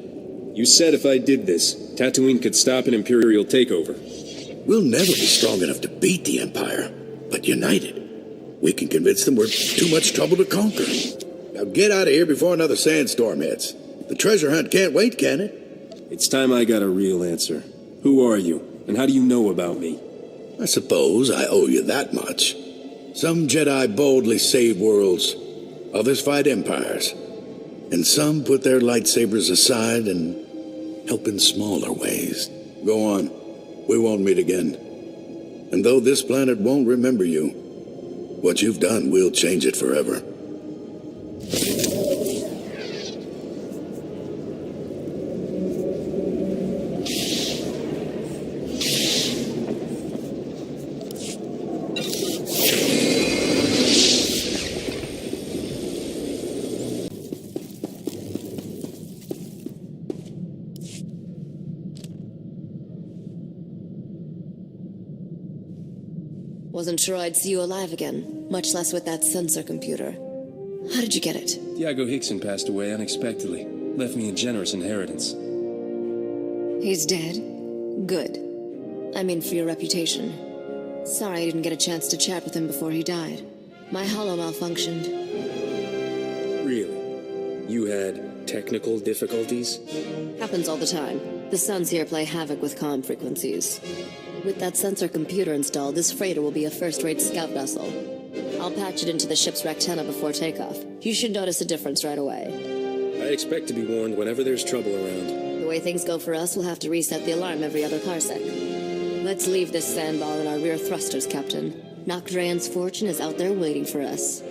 S4: You said if I did this, Tatooine could stop an Imperial takeover.
S2: We'll never be strong enough to beat the Empire, but united, we can convince them we're too much trouble to conquer. Now get out of here before another sandstorm hits. The treasure hunt can't wait, can it?
S4: It's time I got a real answer. Who are you, and how do you know about me?
S2: I suppose I owe you that much. Some Jedi boldly save worlds, others fight empires, and some put their lightsabers aside and help in smaller ways. Go on, we won't meet again. And though this planet won't remember you, what you've done will change it forever.
S20: Wasn't sure I'd see you alive again, much less with that sensor computer. How did you get it?
S4: Diego Hickson passed away unexpectedly. Left me a generous inheritance.
S20: He's dead? Good. I mean, for your reputation. Sorry I didn't get a chance to chat with him before he died. My holo malfunctioned.
S4: Really? You had technical difficulties?
S20: Happens all the time. The suns here play havoc with comm frequencies. With that sensor computer installed, this freighter will be a first-rate scout vessel. I'll patch it into the ship's rectenna before takeoff. You should notice a difference right away.
S4: I expect to be warned whenever there's trouble around.
S20: The way things go for us, we'll have to reset the alarm every other parsec. Let's leave this sandball in our rear thrusters, Captain. Nock Drayan's fortune is out there waiting for us.